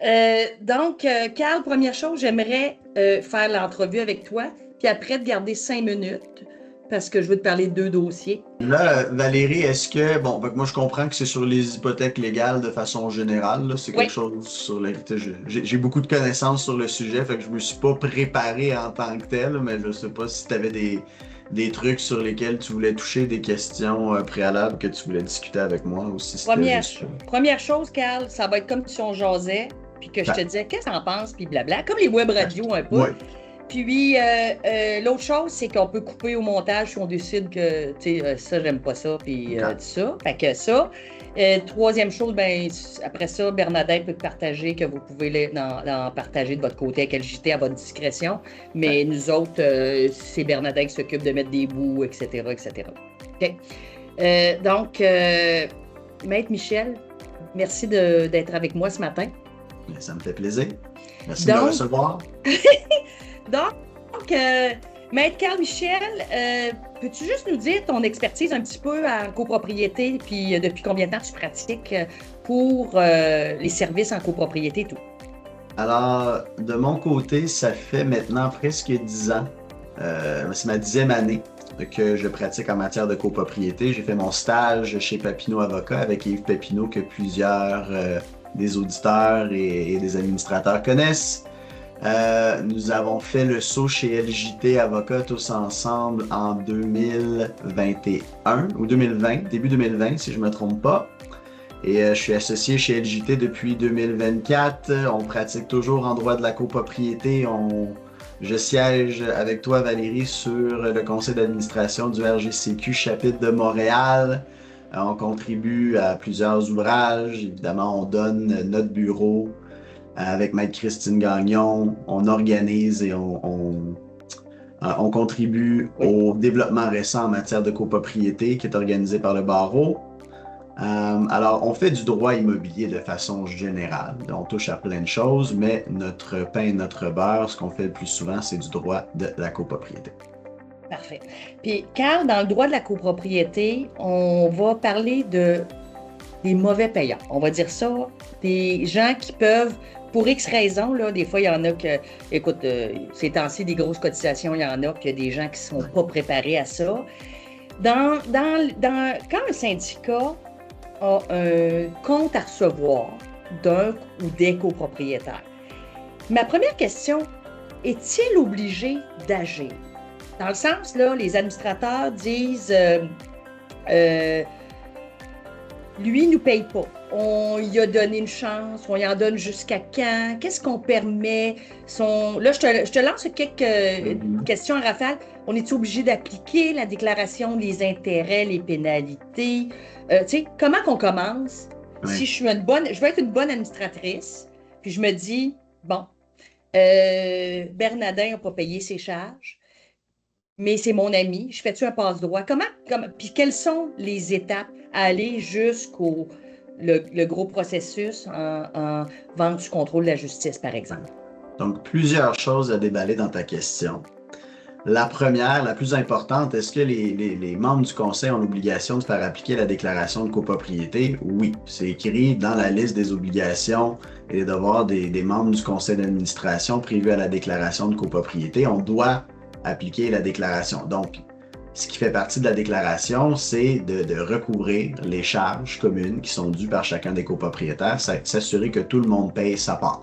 Carl, première chose, j'aimerais faire l'entrevue avec toi, puis après, te garder 5 minutes, parce que je veux te parler de 2 dossiers. Là, Valérie, est-ce que, bon, fait que moi je comprends que c'est sur les hypothèques légales de façon générale, là, c'est quelque Oui, chose sur lequel j'ai beaucoup de connaissances sur le sujet, fait que je me suis pas préparé en tant que tel, mais je sais pas si tu avais des trucs sur lesquels tu voulais toucher, des questions préalables que tu voulais discuter avec moi, ou si c'était première, juste... première chose, Carl, ça va être comme si on jasait, puis que je te Ben, disais, qu'est-ce que t'en penses, puis blabla, comme les web radios un peu. ouais. Puis, l'autre chose, c'est qu'on peut couper au montage si on décide que, tu sais, ça, j'aime pas ça, puis tout OK. ça. Fait que ça. Troisième chose, ben, après ça, Bernadette peut te partager que vous pouvez en partager de votre côté avec LJT à votre discrétion. OK. Mais nous autres, c'est Bernadette qui s'occupe de mettre des bouts, etc., etc. OK. Maître Michel, merci d'être avec moi ce matin. Ben, ça me fait plaisir. Merci de me Donc, recevoir. Donc, Maître Carl Michel, peux-tu juste nous dire ton expertise un petit peu en copropriété, puis depuis combien de temps tu pratiques pour les services en copropriété et tout? Alors, de mon côté, ça fait maintenant presque 10 ans. C'est ma 10e année que je pratique en matière de copropriété. J'ai fait mon stage chez Papineau Avocat avec Yves Papineau que plusieurs des auditeurs et des administrateurs connaissent. Nous avons fait le saut chez LJT Avocat tous ensemble en 2021 ou 2020, début 2020 si je ne me trompe pas. Et je suis associé chez LJT depuis 2024. On pratique toujours en droit de la copropriété. Je siège avec toi, Valérie, sur le conseil d'administration du RGCQ chapitre de Montréal. On contribue à plusieurs ouvrages. Évidemment, on donne notre bureau avec Maître Christine Gagnon. On organise et on contribue Oui, au développement récent en matière de copropriété qui est organisé par le barreau. Alors, on fait du droit immobilier de façon générale. On touche à plein de choses, mais notre pain et notre beurre, ce qu'on fait le plus souvent, c'est du droit de la copropriété. parfait. Puis, Carl, dans le droit de la copropriété, on va parler des mauvais payants. On va dire ça, des gens qui peuvent, pour X raisons, là, des fois, il y en a que, écoute, ces temps-ci, des grosses cotisations, il y en a, puis il y a des gens qui ne sont pas préparés à ça. Quand un syndicat a un compte à recevoir d'un ou des copropriétaires, ma première question, est-il obligé d'agir? Dans le sens, là, les administrateurs disent euh, lui, il ne nous paye pas. On lui a donné une chance, on y en donne jusqu'à quand? Qu'est-ce qu'on permet? Là, je te lance quelques Mhm. questions en rafale. On est obligé d'appliquer la déclaration des intérêts, les pénalités? Tu sais, comment qu'on commence? Si Oui. je veux être une bonne administratrice, puis je me dis, bon, Bernadin n'a pas payé ses charges, mais c'est mon ami, je fais-tu un passe-droit? Puis quelles sont les étapes à aller jusqu'au le gros processus en vente du contrôle de la justice, par exemple? Donc, plusieurs choses à déballer dans ta question. La première, la plus importante, est-ce que les membres du conseil ont l'obligation de faire appliquer la déclaration de copropriété? Oui, c'est écrit dans la liste des obligations et des devoirs des membres du conseil d'administration prévus à la déclaration de copropriété. On doit appliquer la déclaration. Donc, ce qui fait partie de la déclaration, c'est de recouvrir les charges communes qui sont dues par chacun des copropriétaires, s'assurer que tout le monde paye sa part.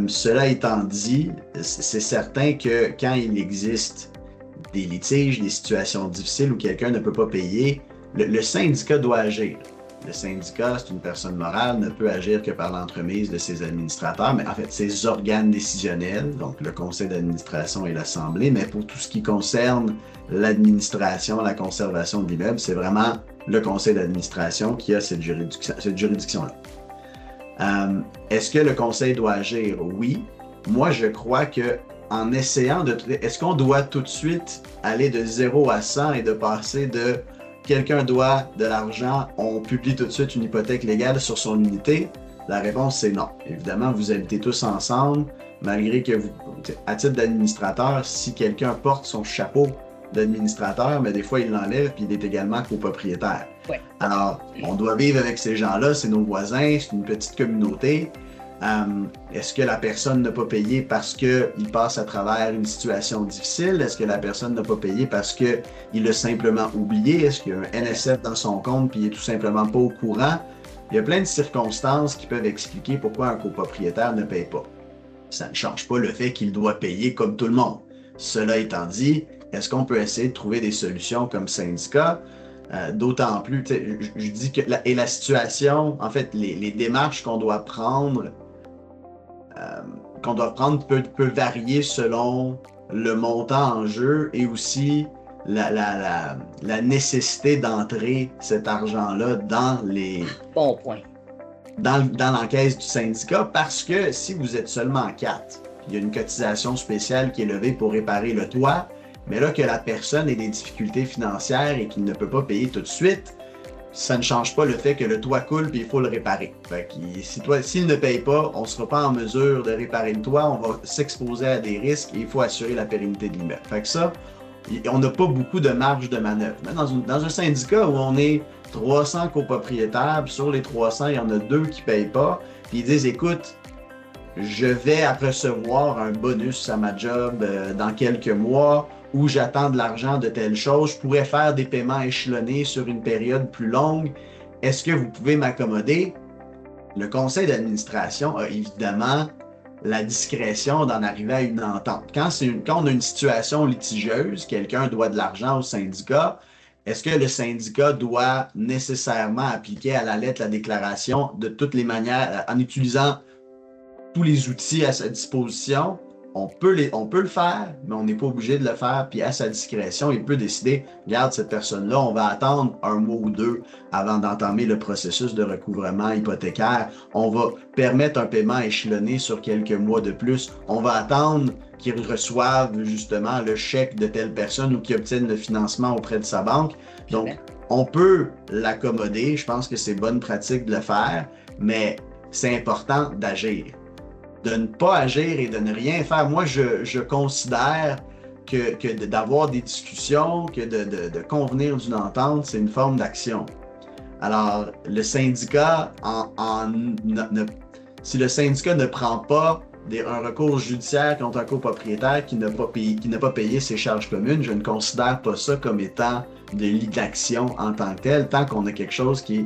Cela étant dit, c'est certain que quand il existe des litiges, des situations difficiles où quelqu'un ne peut pas payer, le syndicat doit agir. Le syndicat, c'est une personne morale, ne peut agir que par l'entremise de ses administrateurs, mais en fait, ses organes décisionnels, donc le conseil d'administration et l'assemblée, mais pour tout ce qui concerne l'administration, la conservation de l'immeuble, c'est vraiment le conseil d'administration qui a cette juridiction-là. Est-ce que le conseil doit agir? Oui. Moi, je crois que en essayant de... Est-ce qu'on doit tout de suite aller de 0 à 100 et de passer de quelqu'un doit de l'argent, on publie tout de suite une hypothèque légale sur son unité? La réponse, c'est non. Évidemment, vous habitez tous ensemble, malgré que vous, à titre d'administrateur, si quelqu'un porte son chapeau d'administrateur, mais des fois, il l'enlève puis il est également copropriétaire. Ouais. Alors, on doit vivre avec ces gens-là, c'est nos voisins, c'est une petite communauté. Est-ce que la personne n'a pas payé parce qu'il passe à travers une situation difficile? Est-ce que la personne n'a pas payé parce qu'il a simplement oublié? Est-ce qu'il y a un NSF dans son compte puis il est tout simplement pas au courant? Il y a plein de circonstances qui peuvent expliquer pourquoi un copropriétaire ne paye pas. Ça ne change pas le fait qu'il doit payer comme tout le monde. Cela étant dit, est-ce qu'on peut essayer de trouver des solutions comme syndicat? D'autant plus, je dis que la situation, en fait, les démarches qu'on doit prendre peut varier selon le montant en jeu et aussi la nécessité d'entrer cet argent-là Bon point. dans l'encaisse du syndicat parce que si vous êtes seulement 4, il y a une cotisation spéciale qui est levée pour réparer le toit, mais là que la personne ait des difficultés financières et qu'il ne peut pas payer tout de suite, ça ne change pas le fait que le toit coule et il faut le réparer. Fait que s'il ne paye pas, on ne sera pas en mesure de réparer le toit, on va s'exposer à des risques et il faut assurer la pérennité de l'immeuble. Fait que ça, on n'a pas beaucoup de marge de manœuvre. Mais dans un syndicat où on est 300 copropriétaires, puis sur les 300, il y en a 2 qui ne payent pas, puis ils disent, écoute, je vais recevoir un bonus à ma job dans quelques mois, ou j'attends de l'argent de telle chose, je pourrais faire des paiements échelonnés sur une période plus longue. Est-ce que vous pouvez m'accommoder? Le conseil d'administration a évidemment la discrétion d'en arriver à une entente. Quand on a une situation litigieuse, quelqu'un doit de l'argent au syndicat, est-ce que le syndicat doit nécessairement appliquer à la lettre la déclaration de toutes les manières, en utilisant tous les outils à sa disposition? On peut le faire, mais on n'est pas obligé de le faire. Puis à sa discrétion, il peut décider, regarde, cette personne-là, on va attendre 1 mois ou 2 avant d'entamer le processus de recouvrement hypothécaire. On va permettre un paiement échelonné sur quelques mois de plus. On va attendre qu'ils reçoivent justement le chèque de telle personne ou qu'ils obtiennent le financement auprès de sa banque. Donc, on peut l'accommoder. Je pense que c'est bonne pratique de le faire, mais c'est important d'agir. De ne pas agir et de ne rien faire. Moi, je considère que d'avoir des discussions, que de convenir d'une entente, c'est une forme d'action. Alors, le syndicat, si le syndicat ne prend pas un recours judiciaire contre un copropriétaire qui n'a pas payé ses charges communes, je ne considère pas ça comme étant de l'inaction en tant que tel, tant qu'on a quelque chose qui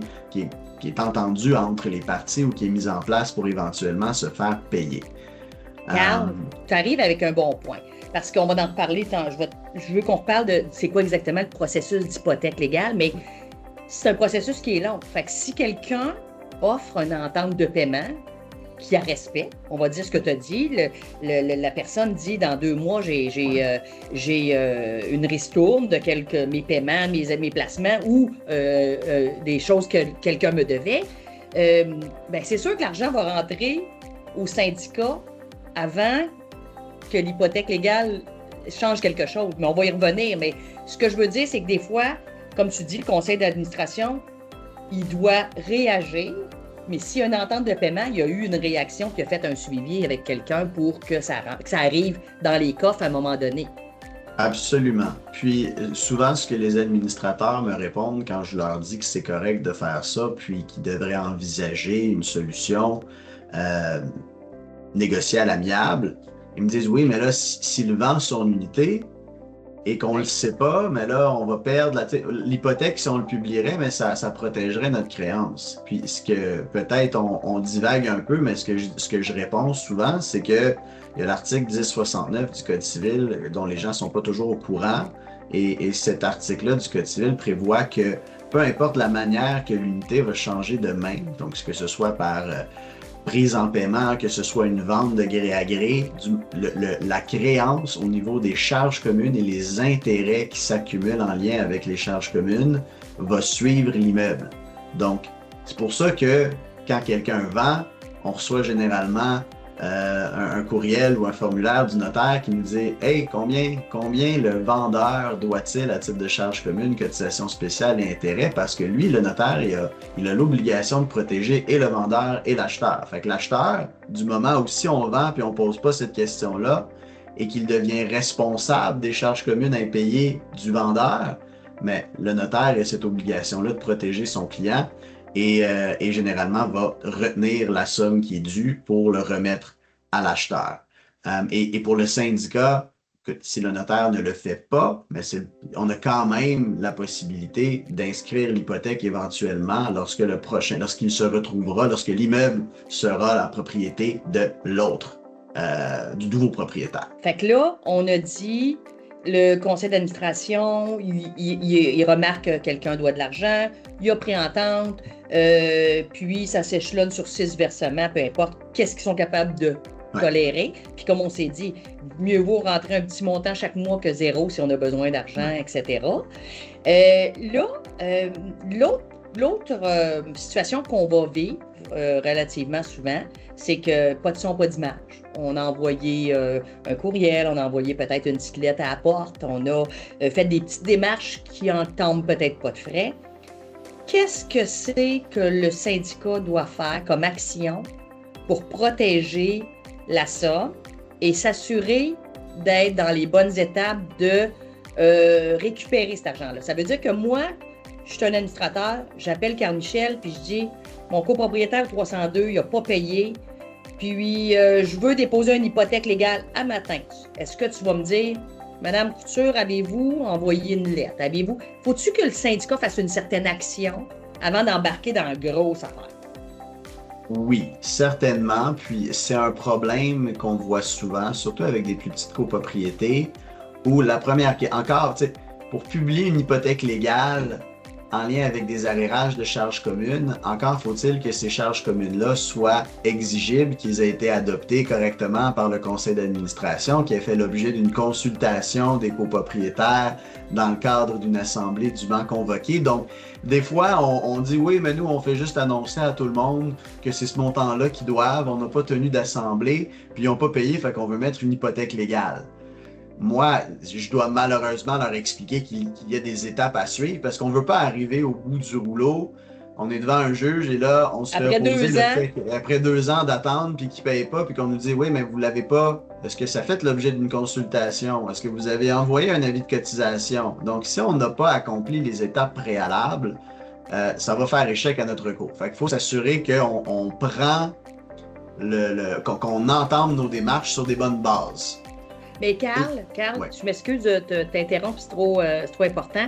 est entendu entre les parties ou qui est mis en place pour éventuellement se faire payer. Carl, tu arrives avec un bon point. Parce qu'on va en reparler, je veux qu'on reparle de c'est quoi exactement le processus d'hypothèque légale, mais c'est un processus qui est long. Fait que si quelqu'un offre une entente de paiement qui a respect, on va dire ce que tu as dit, la personne dit dans 2 mois, j'ai une ristourne de mes paiements, mes placements ou des choses que quelqu'un me devait, c'est sûr que l'argent va rentrer au syndicat avant que l'hypothèque légale change quelque chose. Mais on va y revenir. Mais ce que je veux dire, c'est que des fois, comme tu dis, le conseil d'administration, il doit réagir. Mais s'il y a une entente de paiement, il y a eu une réaction qui a fait un suivi avec quelqu'un pour que ça arrive dans les coffres à un moment donné. Absolument. Puis souvent, ce que les administrateurs me répondent quand je leur dis que c'est correct de faire ça, puis qu'ils devraient envisager une solution négociée à l'amiable, ils me disent oui, mais là, s'il vend son unité et qu'on ne le sait pas, mais là, on va perdre l'hypothèque si on le publierait, mais ça protégerait notre créance. Puis ce que peut-être on divague un peu, mais ce que je réponds souvent, c'est que il y a l'article 1069 du Code civil dont les gens ne sont pas toujours au courant. Et cet article-là du Code civil prévoit que peu importe la manière que l'unité va changer de main, donc que ce soit par prise en paiement, que ce soit une vente de gré à gré, la créance au niveau des charges communes et les intérêts qui s'accumulent en lien avec les charges communes va suivre l'immeuble. Donc, c'est pour ça que quand quelqu'un vend, on reçoit généralement un courriel ou un formulaire du notaire qui nous dit « Hey, combien le vendeur doit-il à titre de charge commune, cotisation spéciale et intérêt? » Parce que lui, le notaire, il a l'obligation de protéger et le vendeur et l'acheteur. Fait que l'acheteur, du moment où si on vend puis on ne pose pas cette question-là et qu'il devient responsable des charges communes impayées du vendeur, mais le notaire a cette obligation-là de protéger son client. et généralement va retenir la somme qui est due pour le remettre à l'acheteur. Et pour le syndicat, si le notaire ne le fait pas, mais on a quand même la possibilité d'inscrire l'hypothèque éventuellement lorsqu'il se retrouvera, lorsque l'immeuble sera la propriété de l'autre, du nouveau propriétaire. Fait que là, on a dit, le conseil d'administration, il remarque que quelqu'un doit de l'argent, il a pris entente, puis ça s'échelonne sur 6 versements, peu importe, qu'est-ce qu'ils sont capables de tolérer. Puis comme on s'est dit, mieux vaut rentrer un petit montant chaque mois que 0 si on a besoin d'argent, etc. L'autre situation qu'on va vivre relativement souvent, c'est que pas de son, pas d'image. On a envoyé un courriel, on a envoyé peut-être une petite lettre à la porte, on a fait des petites démarches qui entament peut-être pas de frais. Qu'est-ce que c'est que le syndicat doit faire comme action pour protéger la somme et s'assurer d'être dans les bonnes étapes de récupérer cet argent-là? Ça veut dire que moi, je suis un administrateur, j'appelle Carl Michel, puis je dis, mon copropriétaire 302, il n'a pas payé, puis je veux déposer une hypothèque légale à matin. Est-ce que tu vas me dire, Madame Couture, avez-vous envoyé une lettre? Faut-tu que le syndicat fasse une certaine action avant d'embarquer dans la grosse affaire? Oui, certainement. Puis c'est un problème qu'on voit souvent, surtout avec des plus petites copropriétés, où la première, encore, tu sais, pour publier une hypothèque légale en lien avec des arrérages de charges communes, encore faut-il que ces charges communes-là soient exigibles, qu'ils aient été adoptés correctement par le conseil d'administration, qui ait fait l'objet d'une consultation des copropriétaires dans le cadre d'une assemblée dûment convoquée. Donc, des fois, on dit oui, mais nous, on fait juste annoncer à tout le monde que c'est ce montant-là qu'ils doivent, on n'a pas tenu d'assemblée, puis ils n'ont pas payé, fait qu'on veut mettre une hypothèque légale. Moi, je dois malheureusement leur expliquer qu'il y a des étapes à suivre parce qu'on ne veut pas arriver au bout du rouleau. On est devant un juge et là, on se fait opposer le fait qu'après 2 ans d'attente puis qu'ils ne payent pas puis qu'on nous dit oui, mais vous ne l'avez pas. Est-ce que ça fait l'objet d'une consultation? Est-ce que vous avez envoyé un avis de cotisation? Donc, si on n'a pas accompli les étapes préalables, ça va faire échec à notre cours. Fait qu'il faut s'assurer qu'on prend qu'on entame nos démarches sur des bonnes bases. Mais Carl, ouais. Je m'excuse de t'interrompre, c'est trop important.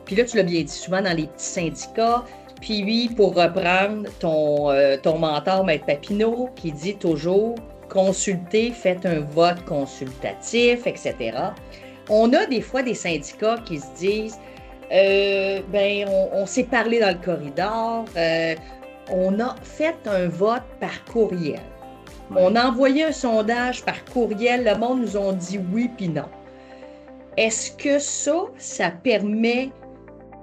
Puis là, tu l'as bien dit, souvent dans les petits syndicats. Puis oui, pour reprendre ton mentor, Maître Papineau, qui dit toujours « consultez, faites un vote consultatif, etc. » On a des fois des syndicats qui se disent on s'est parlé dans le corridor, on a fait un vote par courriel. On a envoyé un sondage par courriel, le monde nous a dit oui puis non. Est-ce que ça permet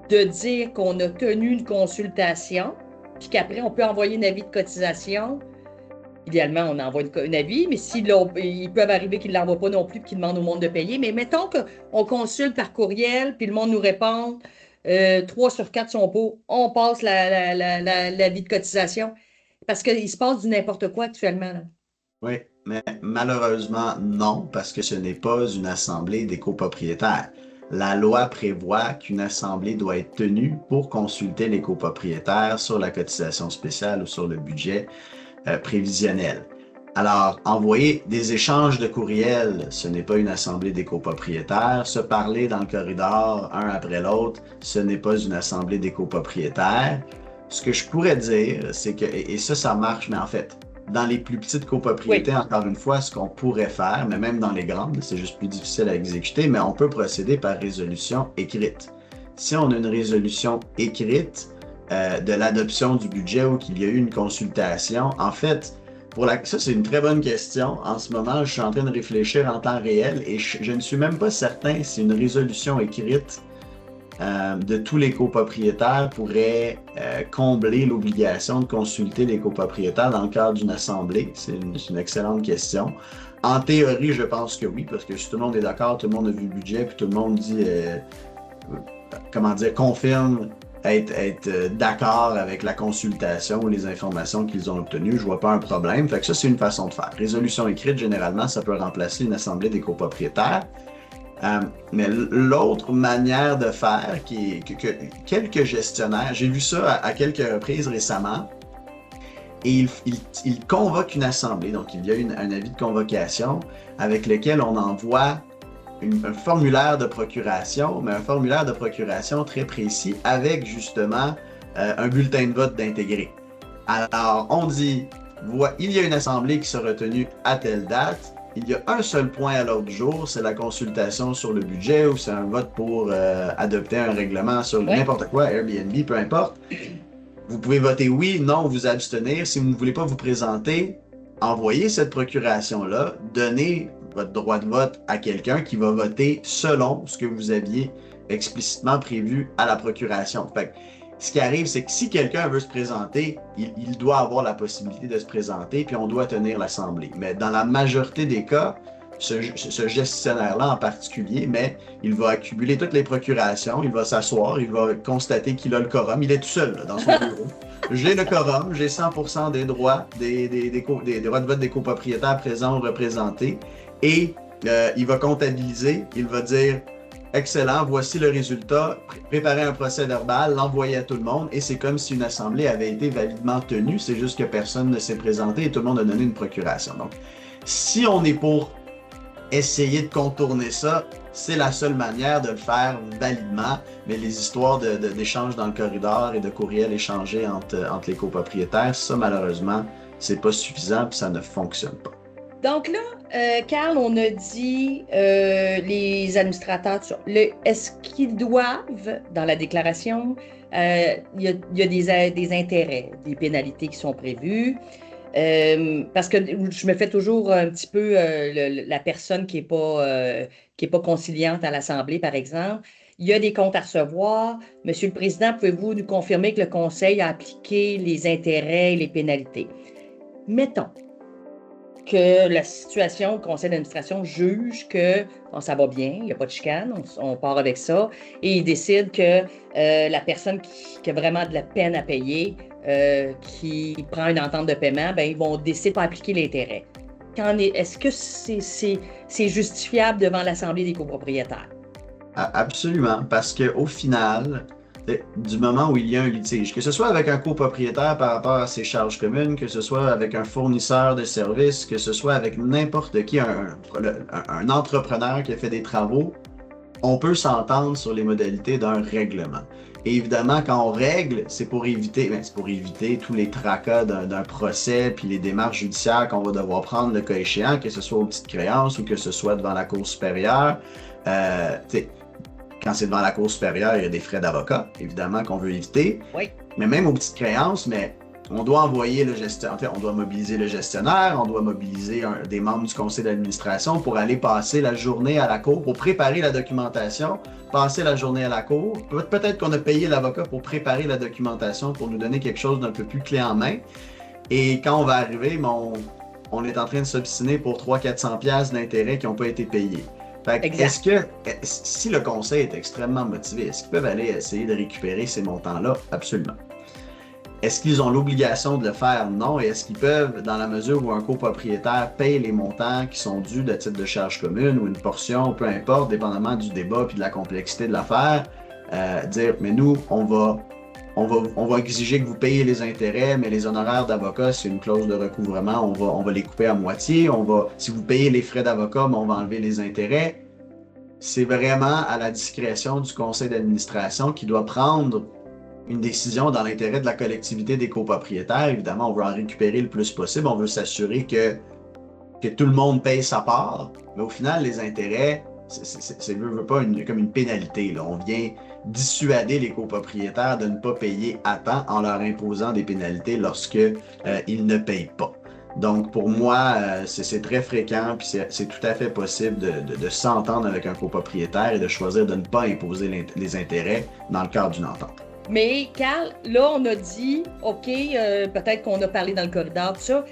de dire qu'on a tenu une consultation, puis qu'après on peut envoyer un avis de cotisation? Idéalement, on envoie un avis, mais ils peuvent arriver qu'ils ne l'envoient pas non plus et qu'ils demandent au monde de payer. Mais mettons qu'on consulte par courriel, puis le monde nous répond 3 sur 4 sont pour, on passe l'avis de cotisation. Parce qu'il se passe du n'importe quoi actuellement. Là. Oui, mais malheureusement, non, parce que ce n'est pas une assemblée des copropriétaires. La loi prévoit qu'une assemblée doit être tenue pour consulter les copropriétaires sur la cotisation spéciale ou sur le budget prévisionnel. Alors, envoyer des échanges de courriels, ce n'est pas une assemblée des copropriétaires. Se parler dans le corridor, un après l'autre, ce n'est pas une assemblée des copropriétaires. Ce que je pourrais dire, c'est que, et ça marche, mais en fait, dans les plus petites copropriétés, encore une fois, ce qu'on pourrait faire, mais même dans les grandes, c'est juste plus difficile à exécuter, mais on peut procéder par résolution écrite. Si on a une résolution écrite de l'adoption du budget ou qu'il y a eu une consultation, en fait, ça c'est une très bonne question. En ce moment, je suis en train de réfléchir en temps réel et je ne suis même pas certain si une résolution écrite de tous les copropriétaires pourrait combler l'obligation de consulter les copropriétaires dans le cadre d'une assemblée. C'est une excellente question. En théorie, je pense que oui, parce que si tout le monde est d'accord, tout le monde a vu le budget, puis tout le monde dit, confirme être d'accord avec la consultation ou les informations qu'ils ont obtenues, je vois pas un problème. Fait que ça, c'est une façon de faire. Résolution écrite, généralement, ça peut remplacer une assemblée des copropriétaires. Mais l'autre manière de faire, que quelques gestionnaires, j'ai vu ça à quelques reprises récemment, et il convoque une assemblée, donc il y a un avis de convocation avec lequel on envoie un formulaire de procuration, mais un formulaire de procuration très précis avec justement un bulletin de vote d'intégrer. Alors, on dit, il y a une assemblée qui sera tenue à telle date, il y a un seul point à l'ordre du jour, c'est la consultation sur le budget ou c'est un vote pour adopter un règlement sur n'importe quoi, Airbnb, peu importe. Vous pouvez voter oui, non, vous abstenir. Si vous ne voulez pas vous présenter, envoyez cette procuration-là, donnez votre droit de vote à quelqu'un qui va voter selon ce que vous aviez explicitement prévu à la procuration. Fait que, ce qui arrive, c'est que si quelqu'un veut se présenter, il doit avoir la possibilité de se présenter, puis on doit tenir l'assemblée. Mais dans la majorité des cas, ce gestionnaire-là en particulier, mais il va accumuler toutes les procurations, il va s'asseoir, il va constater qu'il a le quorum, il est tout seul là, dans son bureau. J'ai le quorum, j'ai 100% des droits, des droits de vote des copropriétaires présents ou représentés, et il va comptabiliser, il va dire excellent, voici le résultat, préparer un procès verbal, l'envoyer à tout le monde, et c'est comme si une assemblée avait été validement tenue, c'est juste que personne ne s'est présenté et tout le monde a donné une procuration. Donc, si on est pour essayer de contourner ça, c'est la seule manière de le faire validement, mais les histoires d'échanges dans le corridor et de courriels échangés entre les copropriétaires, ça malheureusement, c'est pas suffisant et ça ne fonctionne pas. Donc là, Carl, on a dit les administrateurs, est-ce qu'ils doivent, dans la déclaration, il y a des intérêts, des pénalités qui sont prévues, parce que je me fais toujours un petit peu la personne qui est pas conciliante à l'Assemblée, par exemple. Il y a des comptes à recevoir. Monsieur le Président, pouvez-vous nous confirmer que le Conseil a appliqué les intérêts et les pénalités? Mettons que la situation, le conseil d'administration juge que ça va bien, il n'y a pas de chicane, on part avec ça, et il décide que la personne qui a vraiment de la peine à payer, qui prend une entente de paiement, ben, ils vont décider de pas appliquer l'intérêt. Est-ce que c'est justifiable devant l'Assemblée des copropriétaires? Absolument, parce qu'au final, du moment où il y a un litige, que ce soit avec un copropriétaire par rapport à ses charges communes, que ce soit avec un fournisseur de services, que ce soit avec n'importe qui, un entrepreneur qui a fait des travaux, on peut s'entendre sur les modalités d'un règlement. Et évidemment, quand on règle, c'est pour éviter tous les tracas d'un procès puis les démarches judiciaires qu'on va devoir prendre le cas échéant, que ce soit aux petites créances ou que ce soit devant la Cour supérieure. Quand c'est devant la Cour supérieure, il y a des frais d'avocat, évidemment, qu'on veut éviter. Oui. Mais même aux petites créances, on doit envoyer le gestionnaire, on doit mobiliser le gestionnaire, on doit mobiliser des membres du conseil d'administration pour aller passer la journée à la cour, pour préparer la documentation, passer la journée à la cour. Peut-être qu'on a payé l'avocat pour préparer la documentation, pour nous donner quelque chose d'un peu plus clé en main. Et quand on va arriver, on est en train de s'obstiner pour 300-400$ d'intérêts qui n'ont pas été payés. Est-ce que, si le conseil est extrêmement motivé, est-ce qu'ils peuvent aller essayer de récupérer ces montants-là? Absolument. Est-ce qu'ils ont l'obligation de le faire? Non. Et est-ce qu'ils peuvent, dans la mesure où un copropriétaire paye les montants qui sont dus de titre de charge commune ou une portion, peu importe, dépendamment du débat et de la complexité de l'affaire, dire, mais nous, on va exiger que vous payez les intérêts, mais les honoraires d'avocat, c'est une clause de recouvrement, on va les couper à moitié. Si vous payez les frais d'avocat, on va enlever les intérêts. C'est vraiment à la discrétion du conseil d'administration qui doit prendre une décision dans l'intérêt de la collectivité des copropriétaires. Évidemment, on veut en récupérer le plus possible. On veut s'assurer que tout le monde paye sa part. Mais au final, les intérêts, c'est pas comme une pénalité, là. On vient dissuader les copropriétaires de ne pas payer à temps en leur imposant des pénalités lorsque ils ne payent pas. Donc, pour moi, c'est très fréquent, puis c'est tout à fait possible de s'entendre avec un copropriétaire et de choisir de ne pas imposer les intérêts dans le cadre d'une entente. Mais, Carl, là, on a dit, OK, peut-être qu'on a parlé dans le corridor, tout ça.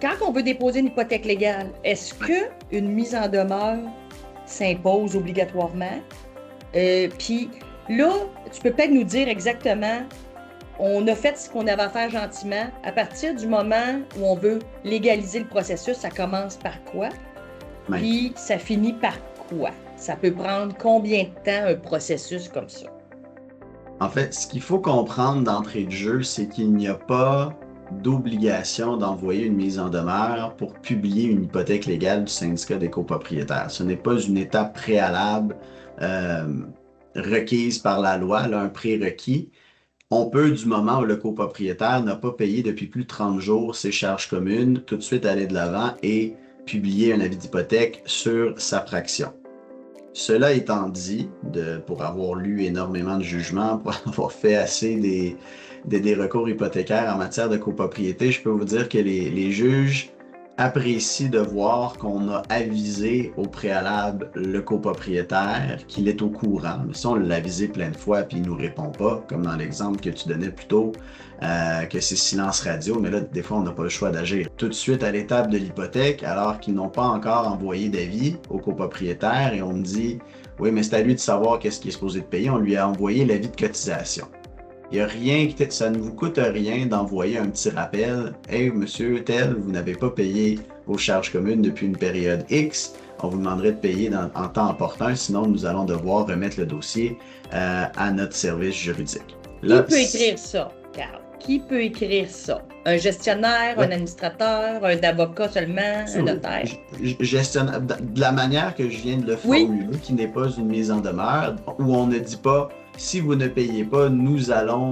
Quand on veut déposer une hypothèque légale, est-ce qu'une mise en demeure s'impose obligatoirement? Puis là, tu peux peut-être nous dire exactement, on a fait ce qu'on avait à faire gentiment. À partir du moment où on veut légaliser le processus, ça commence par quoi? Oui. Puis ça finit par quoi? Ça peut prendre combien de temps un processus comme ça? En fait, ce qu'il faut comprendre d'entrée de jeu, c'est qu'il n'y a pas d'obligation d'envoyer une mise en demeure pour publier une hypothèque légale du syndicat des copropriétaires. Ce n'est pas une étape préalable requise par la loi, là, un prérequis. On peut, du moment où le copropriétaire n'a pas payé depuis plus de 30 jours ses charges communes, tout de suite aller de l'avant et publier un avis d'hypothèque sur sa fraction. Cela étant dit, pour avoir lu énormément de jugements, pour avoir fait assez des recours hypothécaires en matière de copropriété, je peux vous dire que les juges apprécient de voir qu'on a avisé au préalable le copropriétaire qu'il est au courant. Mais si on l'a avisé plein de fois puis il ne nous répond pas, comme dans l'exemple que tu donnais plus tôt, que c'est silence radio, mais là, des fois, on n'a pas le choix d'agir. Tout de suite à l'étape de l'hypothèque, alors qu'ils n'ont pas encore envoyé d'avis au copropriétaire et on me dit, oui, mais c'est à lui de savoir qu'est-ce qu'il est supposé de payer, on lui a envoyé l'avis de cotisation. Il y a rien, ça ne vous coûte rien d'envoyer un petit rappel. Hey, monsieur tel, vous n'avez pas payé vos charges communes depuis une période X. On vous demanderait de payer en temps opportun, sinon nous allons devoir remettre le dossier à notre service juridique. Là, qui peut écrire ça, Carl? Qui peut écrire ça? Un gestionnaire, un administrateur, un avocat seulement, un notaire? Gestionnaire, de la manière que je viens de le formuler, qui n'est pas une mise en demeure, où on ne dit pas si vous ne payez pas, nous allons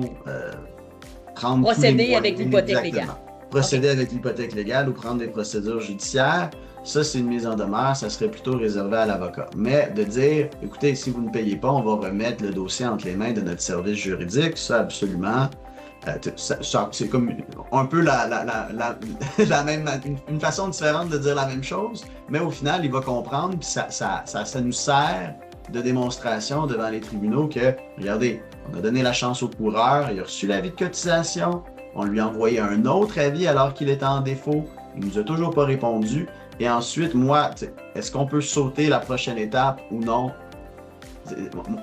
prendre procéder avec l'hypothèque légale. Procéder avec l'hypothèque légale ou prendre des procédures judiciaires. Ça, c'est une mise en demeure, ça serait plutôt réservé à l'avocat. Mais de dire, écoutez, si vous ne payez pas, on va remettre le dossier entre les mains de notre service juridique, ça, absolument. C'est comme un peu la même, une façon différente de dire la même chose, mais au final, il va comprendre, puis ça nous sert de démonstration devant les tribunaux que, regardez, on a donné la chance au coureur, il a reçu l'avis de cotisation, on lui a envoyé un autre avis alors qu'il était en défaut, il nous a toujours pas répondu, et ensuite, moi, est-ce qu'on peut sauter la prochaine étape ou non?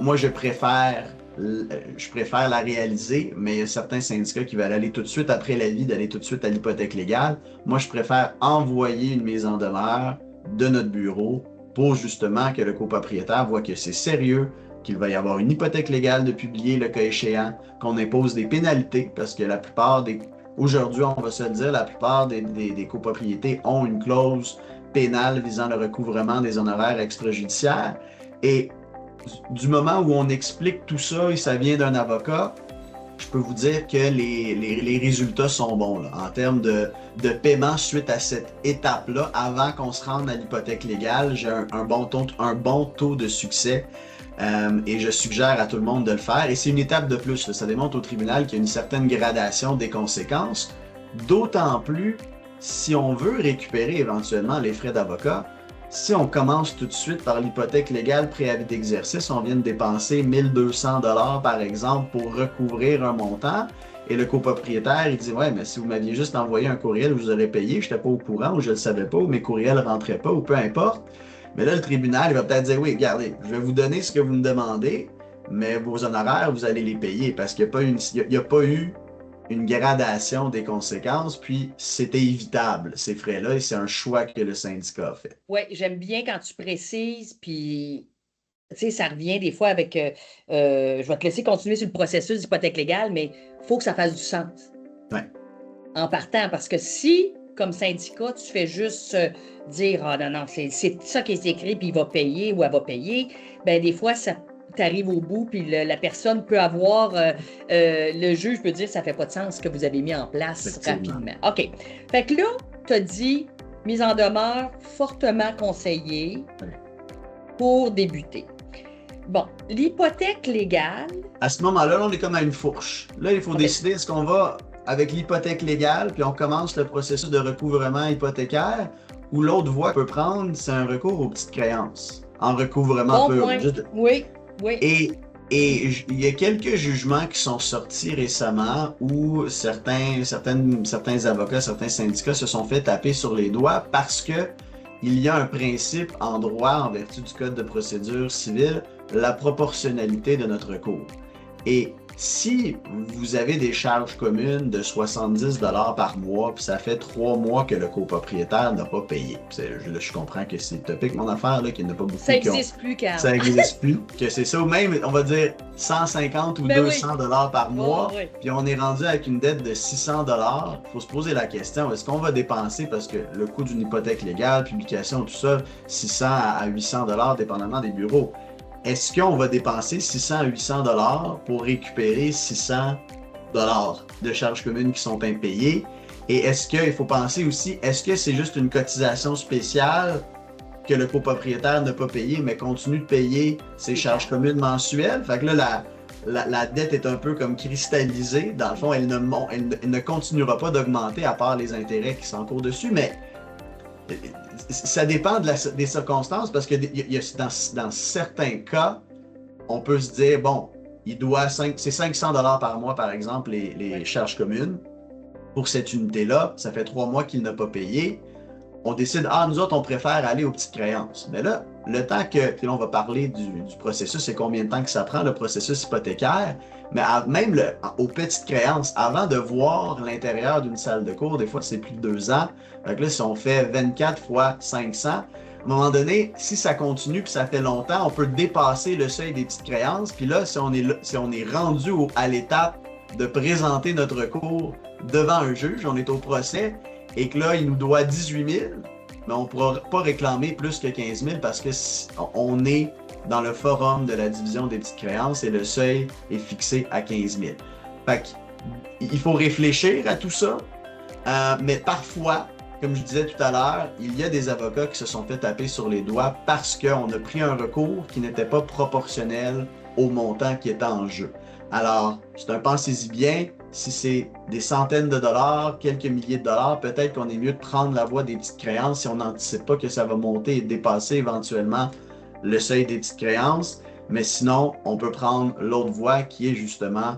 Moi, je préfère la réaliser, mais il y a certains syndicats qui veulent aller tout de suite après l'avis, d'aller tout de suite à l'hypothèque légale. Moi, je préfère envoyer une mise en demeure de notre bureau pour justement que le copropriétaire voit que c'est sérieux, qu'il va y avoir une hypothèque légale de publier le cas échéant, qu'on impose des pénalités, parce que la plupart aujourd'hui, on va se le dire, la plupart des copropriétés ont une clause pénale visant le recouvrement des honoraires extrajudiciaires. Et du moment où on explique tout ça et ça vient d'un avocat, je peux vous dire que les résultats sont bons là, en termes de paiement suite à cette étape-là. Avant qu'on se rende à l'hypothèque légale, j'ai un bon taux de succès et je suggère à tout le monde de le faire. Et c'est une étape de plus. Là. Ça démontre au tribunal qu'il y a une certaine gradation des conséquences. D'autant plus si on veut récupérer éventuellement les frais d'avocat. Si on commence tout de suite par l'hypothèque légale préavis d'exercice, on vient de dépenser 1 200 $ par exemple pour recouvrir un montant et le copropriétaire il dit « Ouais, mais si vous m'aviez juste envoyé un courriel où je vous aurais payé, je n'étais pas au courant ou je ne le savais pas ou mes courriels ne rentraient pas ou peu importe. » Mais là, le tribunal il va peut-être dire « Oui, regardez, je vais vous donner ce que vous me demandez, mais vos honoraires, vous allez les payer parce qu'il n'y a pas eu une gradation des conséquences, puis c'était évitable, ces frais-là, et c'est un choix que le syndicat a fait. Oui, j'aime bien quand tu précises, puis, tu sais, ça revient des fois avec, je vais te laisser continuer sur le processus d'hypothèque légale, mais il faut que ça fasse du sens. Oui. En partant, parce que si, comme syndicat, tu fais juste dire, ah non, c'est ça qui est écrit, puis il va payer ou elle va payer, bien, des fois, ça tu arrives au bout, puis la personne peut avoir, le juge peut dire, ça ne fait pas de sens ce que vous avez mis en place rapidement. OK. Fait que là, tu as dit, mise en demeure fortement conseillée pour débuter. Bon, l'hypothèque légale... À ce moment-là, on est comme à une fourche. Là, il faut décider, est-ce qu'on va avec l'hypothèque légale, puis on commence le processus de recouvrement hypothécaire, ou l'autre voie peut prendre, c'est un recours aux petites créances, en recouvrement pur. Oui. Oui. Et il y a quelques jugements qui sont sortis récemment où certains avocats, certains syndicats se sont fait taper sur les doigts parce que il y a un principe en droit, en vertu du Code de procédure civile, la proportionnalité de notre recours. Et Si vous avez des charges communes de 70 par mois, puis ça fait 3 mois que le copropriétaire n'a pas payé. Je comprends que c'est topique, mon affaire, là, qu'il n'y en a pas beaucoup Ça n'existe plus, Carl. Ça n'existe plus, que c'est ça. Ou même, on va dire 150 ou 200 par mois, puis on est rendu avec une dette de 600 Il faut se poser la question, est-ce qu'on va dépenser, parce que le coût d'une hypothèque légale, publication, tout ça, 600 à 800 dépendamment des bureaux. Est-ce qu'on va dépenser 600 à 800 pour récupérer 600 de charges communes qui sont impayées? Et est-ce qu'il faut penser aussi, est-ce que c'est juste une cotisation spéciale que le copropriétaire n'a pas payé, mais continue de payer ses charges communes mensuelles? Fait que là, la dette est un peu comme cristallisée. Dans le fond, elle ne continuera pas d'augmenter à part les intérêts qui s'encourent dessus, mais ça dépend des circonstances parce que dans certains cas, on peut se dire, bon, c'est 500 par mois, par exemple, les charges communes. Pour cette unité-là, ça fait 3 mois qu'il n'a pas payé. On décide, nous autres, on préfère aller aux petites créances. Mais là, le temps puis là, on va parler du processus, c'est combien de temps que ça prend, le processus hypothécaire. Mais même aux petites créances, avant de voir l'intérieur d'une salle de cours, des fois, c'est plus de 2 ans. Donc là, si on fait 24 fois 500, à un moment donné, si ça continue puis ça fait longtemps, on peut dépasser le seuil des petites créances. Puis là, si on est rendu à l'étape de présenter notre recours devant un juge, on est au procès, et que là, il nous doit 18 000, mais on ne pourra pas réclamer plus que 15 000 parce qu'on est dans le forum de la division des petites créances et le seuil est fixé à 15 000. Fait qu'il faut réfléchir à tout ça, mais parfois, comme je disais tout à l'heure, il y a des avocats qui se sont fait taper sur les doigts parce qu'on a pris un recours qui n'était pas proportionnel au montant qui était en jeu. Alors, c'est un pensez-y bien. Si c'est des centaines de dollars, quelques milliers de dollars, peut-être qu'on est mieux de prendre la voie des petites créances si on n'anticipe pas que ça va monter et dépasser éventuellement le seuil des petites créances. Mais sinon, on peut prendre l'autre voie qui est justement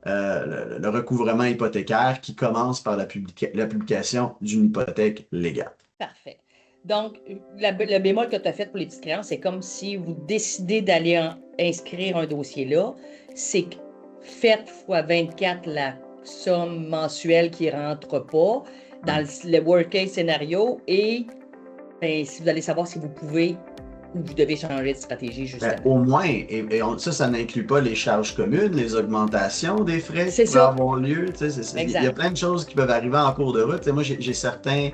le recouvrement hypothécaire qui commence par la publication d'une hypothèque légale. Parfait. Donc, le bémol que tu as fait pour les petites créances, c'est comme si vous décidez d'aller inscrire un dossier là, c'est que faites fois 24 la somme mensuelle qui ne rentre pas dans le worst case scénario et si vous allez savoir si vous pouvez ou vous devez changer de stratégie justement. Au moins, et ça n'inclut pas les charges communes, les augmentations des frais qui peuvent avoir lieu. Il y a plein de choses qui peuvent arriver en cours de route. Moi, j'ai certains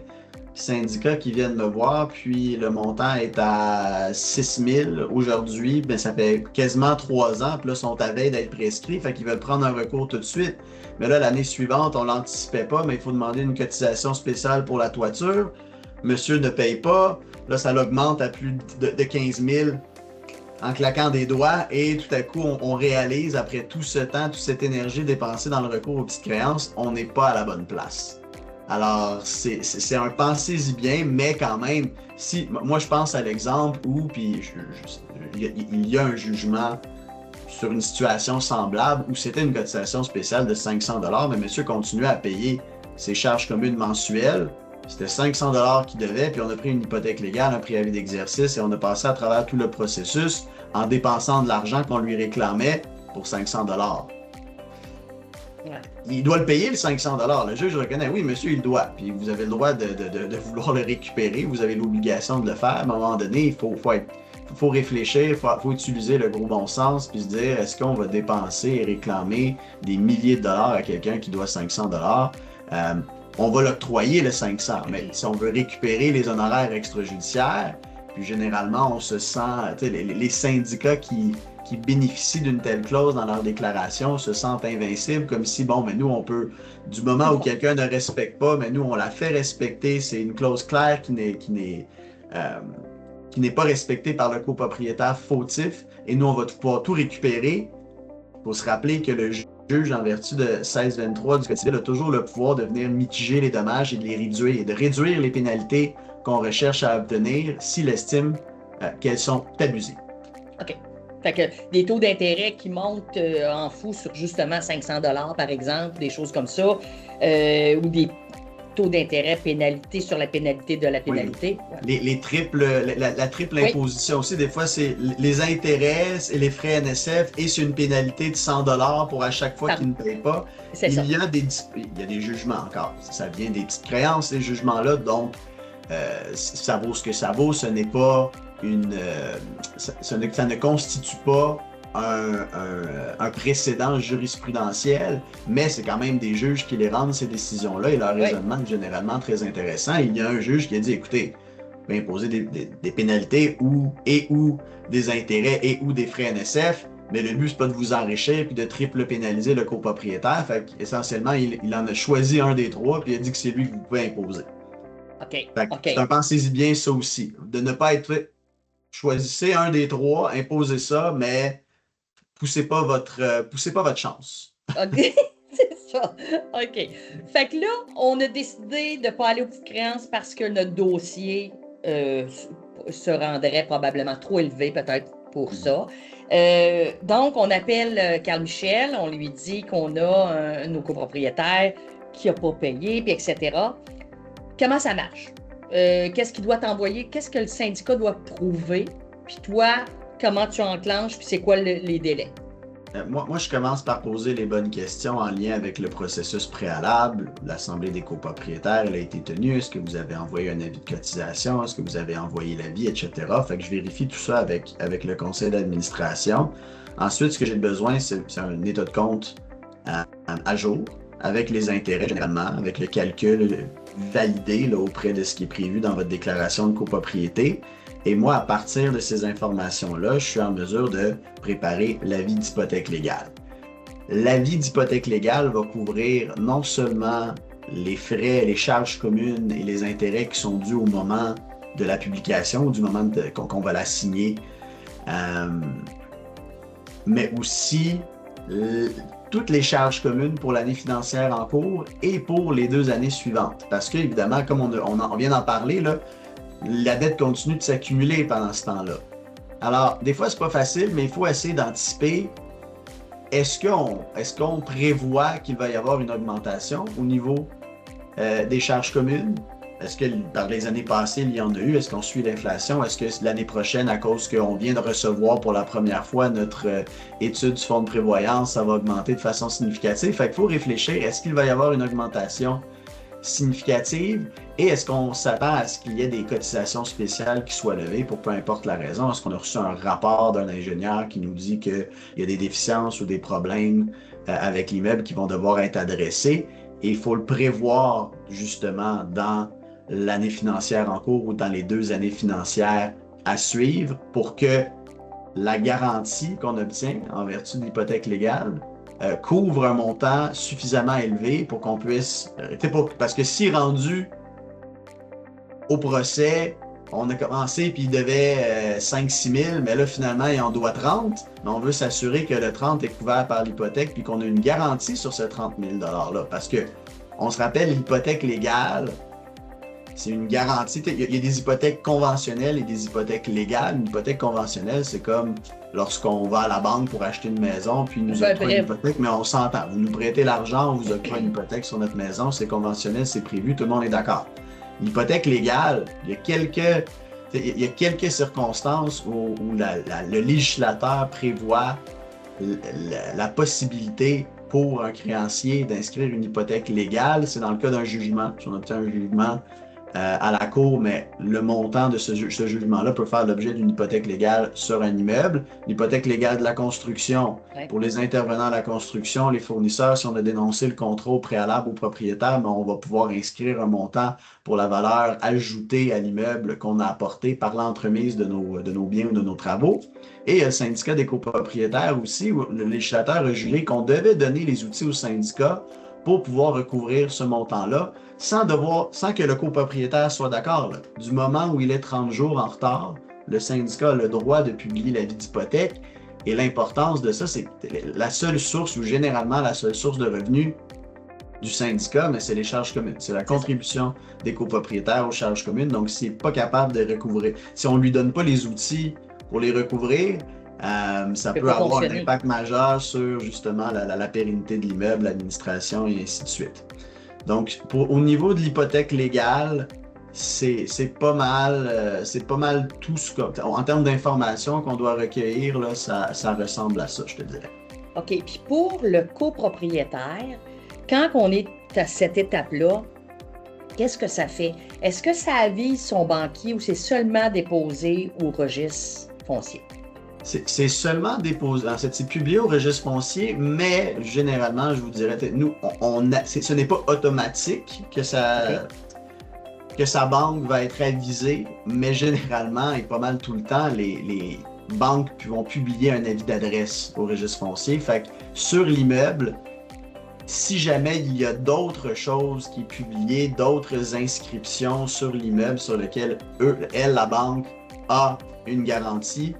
syndicats qui viennent me voir, puis le montant est à 6 000 aujourd'hui, ben ça fait quasiment 3 ans, puis là, ils sont à veille d'être prescrits, fait qu'ils veulent prendre un recours tout de suite. Mais là, l'année suivante, on l'anticipait pas, mais il faut demander une cotisation spéciale pour la toiture. Monsieur ne paye pas. Là, ça l'augmente à plus de 15 000 en claquant des doigts, et tout à coup, on réalise, après tout ce temps, toute cette énergie dépensée dans le recours aux petites créances, on n'est pas à la bonne place. Alors, c'est un pensez-y bien, mais quand même, moi je pense à l'exemple où, puis il y a un jugement sur une situation semblable où c'était une cotisation spéciale de 500 $, mais monsieur continuait à payer ses charges communes mensuelles. C'était 500 $ qu'il devait, puis on a pris une hypothèque légale, un préavis d'exercice, et on a passé à travers tout le processus en dépensant de l'argent qu'on lui réclamait pour 500 $. Ouais. Il doit le payer, le 500 $. Le juge reconnaît, oui, monsieur, il doit. Puis vous avez le droit de vouloir le récupérer. Vous avez l'obligation de le faire. À un moment donné, il faut réfléchir, il faut utiliser le gros bon sens, puis se dire, est-ce qu'on va dépenser et réclamer des milliers de dollars à quelqu'un qui doit 500 $? On va l'octroyer, le 500, mais si on veut récupérer les honoraires extrajudiciaires, puis généralement, on se sent, les syndicats qui bénéficient d'une telle clause dans leur déclaration se sentent invincibles, comme si, bon, mais nous, on peut, du moment où quelqu'un ne respecte pas, mais nous, on la fait respecter. C'est une clause claire qui n'est pas respectée par le copropriétaire fautif, et nous, on va pouvoir tout récupérer. Il faut se rappeler que le juge, en vertu de 1623 du Code civil, a toujours le pouvoir de venir mitiger les dommages et de les réduire, et de réduire les pénalités qu'on recherche à obtenir s'il estime qu'elles sont abusées. OK. Fait que des taux d'intérêt qui montent en fou sur justement 500 $ par exemple, des choses comme ça, ou taux d'intérêt, pénalité sur la pénalité de la pénalité. Oui. La triple Oui. imposition aussi, des fois, c'est les intérêts et les frais NSF et c'est une pénalité de 100 $ pour à chaque fois qu'ils ne payent pas. C'est ça. Il y a des jugements encore. Ça vient des petites créances, ces jugements-là, donc ça vaut ce que ça vaut. Ce n'est pas ça ne constitue pas un précédent jurisprudentiel, mais c'est quand même des juges qui les rendent ces décisions-là et leur raisonnement est généralement très intéressant. Il y a un juge qui a dit, écoutez, vous pouvez imposer des pénalités ou des intérêts et ou des frais NSF, mais le but, c'est pas de vous enrichir puis de triple pénaliser le copropriétaire. Fait qu'essentiellement, il en a choisi un des trois puis il a dit que c'est lui que vous pouvez imposer. OK. C'est un pensez-y bien ça aussi. De ne pas être choisissez un des trois, imposez ça, mais poussez pas votre chance. OK, c'est ça. OK. Fait que là, on a décidé de ne pas aller aux petites créances parce que notre dossier se rendrait probablement trop élevé, peut-être pour ça. Donc, on appelle Carl Michel, on lui dit qu'on a un de nos copropriétaires qui n'a pas payé, puis etc. Comment ça marche? Qu'est-ce qu'il doit t'envoyer? Qu'est-ce que le syndicat doit prouver? Puis toi, comment tu enclenches? Puis c'est quoi les délais? Moi, je commence par poser les bonnes questions en lien avec le processus préalable. L'Assemblée des copropriétaires, elle a été tenue. Est-ce que vous avez envoyé un avis de cotisation? Est-ce que vous avez envoyé l'avis, etc. Fait que je vérifie tout ça avec le conseil d'administration. Ensuite, ce que j'ai besoin, c'est un état de compte à jour, avec les intérêts généralement, avec le calcul validé là, auprès de ce qui est prévu dans votre déclaration de copropriété. Et moi, à partir de ces informations-là, je suis en mesure de préparer l'avis d'hypothèque légale. L'avis d'hypothèque légale va couvrir non seulement les frais, les charges communes et les intérêts qui sont dus au moment de la publication ou du moment qu'on va la signer, mais aussi toutes les charges communes pour l'année financière en cours et pour les 2 années suivantes. Parce que, évidemment, comme on vient d'en parler, là, la dette continue de s'accumuler pendant ce temps-là. Alors, des fois, c'est pas facile, mais il faut essayer d'anticiper. Est-ce qu'on prévoit qu'il va y avoir une augmentation au niveau des charges communes? Est-ce que par les années passées, il y en a eu? Est-ce qu'on suit l'inflation? Est-ce que l'année prochaine, à cause qu'on vient de recevoir pour la première fois notre étude du fonds de prévoyance, ça va augmenter de façon significative? Fait qu'il faut réfléchir. Est-ce qu'il va y avoir une augmentation significative et est-ce qu'on s'attend à ce qu'il y ait des cotisations spéciales qui soient levées pour peu importe la raison? Est-ce qu'on a reçu un rapport d'un ingénieur qui nous dit qu'il y a des déficiences ou des problèmes avec l'immeuble qui vont devoir être adressés? Et il faut le prévoir justement dans l'année financière en cours ou dans les 2 années financières à suivre pour que la garantie qu'on obtient en vertu de l'hypothèque légale couvre un montant suffisamment élevé pour qu'on puisse... parce que si rendu au procès, on a commencé puis il devait 5-6 000, mais là finalement il en doit 30, mais on veut s'assurer que le 30 est couvert par l'hypothèque puis qu'on a une garantie sur ce 30 000 $-là. Parce que, on se rappelle, l'hypothèque légale, c'est une garantie. Il y a des hypothèques conventionnelles et des hypothèques légales. Une hypothèque conventionnelle, c'est comme lorsqu'on va à la banque pour acheter une maison, puis ils nous octroient une hypothèque, mais on s'entend. Vous nous prêtez l'argent, on vous octroie une hypothèque sur notre maison, c'est conventionnel, c'est prévu, tout le monde est d'accord. L'hypothèque légale, il y a quelques circonstances où le législateur prévoit la possibilité pour un créancier d'inscrire une hypothèque légale. C'est dans le cas d'un jugement. Si on obtient un jugement à la cour, mais le montant de ce jugement-là peut faire l'objet d'une hypothèque légale sur un immeuble. L'hypothèque légale de la construction, pour les intervenants à la construction, les fournisseurs, si on a dénoncé le contrat au préalable au propriétaire, mais on va pouvoir inscrire un montant pour la valeur ajoutée à l'immeuble qu'on a apporté par l'entremise de nos biens ou de nos travaux. Et le syndicat des copropriétaires aussi, où le législateur a jugé qu'on devait donner les outils au syndicat pour pouvoir recouvrir ce montant-là, sans que le copropriétaire soit d'accord. Du moment où il est 30 jours en retard, le syndicat a le droit de publier l'avis d'hypothèque. Et l'importance de ça, c'est que la seule source, ou généralement la seule source de revenus du syndicat, mais c'est les charges communes. C'est la contribution des copropriétaires aux charges communes. Donc, s'il n'est pas capable de recouvrir, si on ne lui donne pas les outils pour les recouvrir, ça peut avoir un impact majeur sur justement la pérennité de l'immeuble, l'administration et ainsi de suite. Donc, au niveau de l'hypothèque légale, c'est pas mal tout ce en termes d'informations qu'on doit recueillir, là, ça ressemble à ça, je te dirais. OK. Puis pour le copropriétaire, quand on est à cette étape-là, qu'est-ce que ça fait? Est-ce que ça avise son banquier ou c'est seulement déposé au registre foncier? C'est seulement déposé. En fait, c'est publié au registre foncier, mais généralement, je vous dirais, nous, ce n'est pas automatique que sa banque va être avisée, mais généralement, et pas mal tout le temps, les banques vont publier un avis d'adresse au registre foncier. Fait que sur l'immeuble, si jamais il y a d'autres choses qui est publiées, d'autres inscriptions sur l'immeuble sur lequel la banque, a une garantie,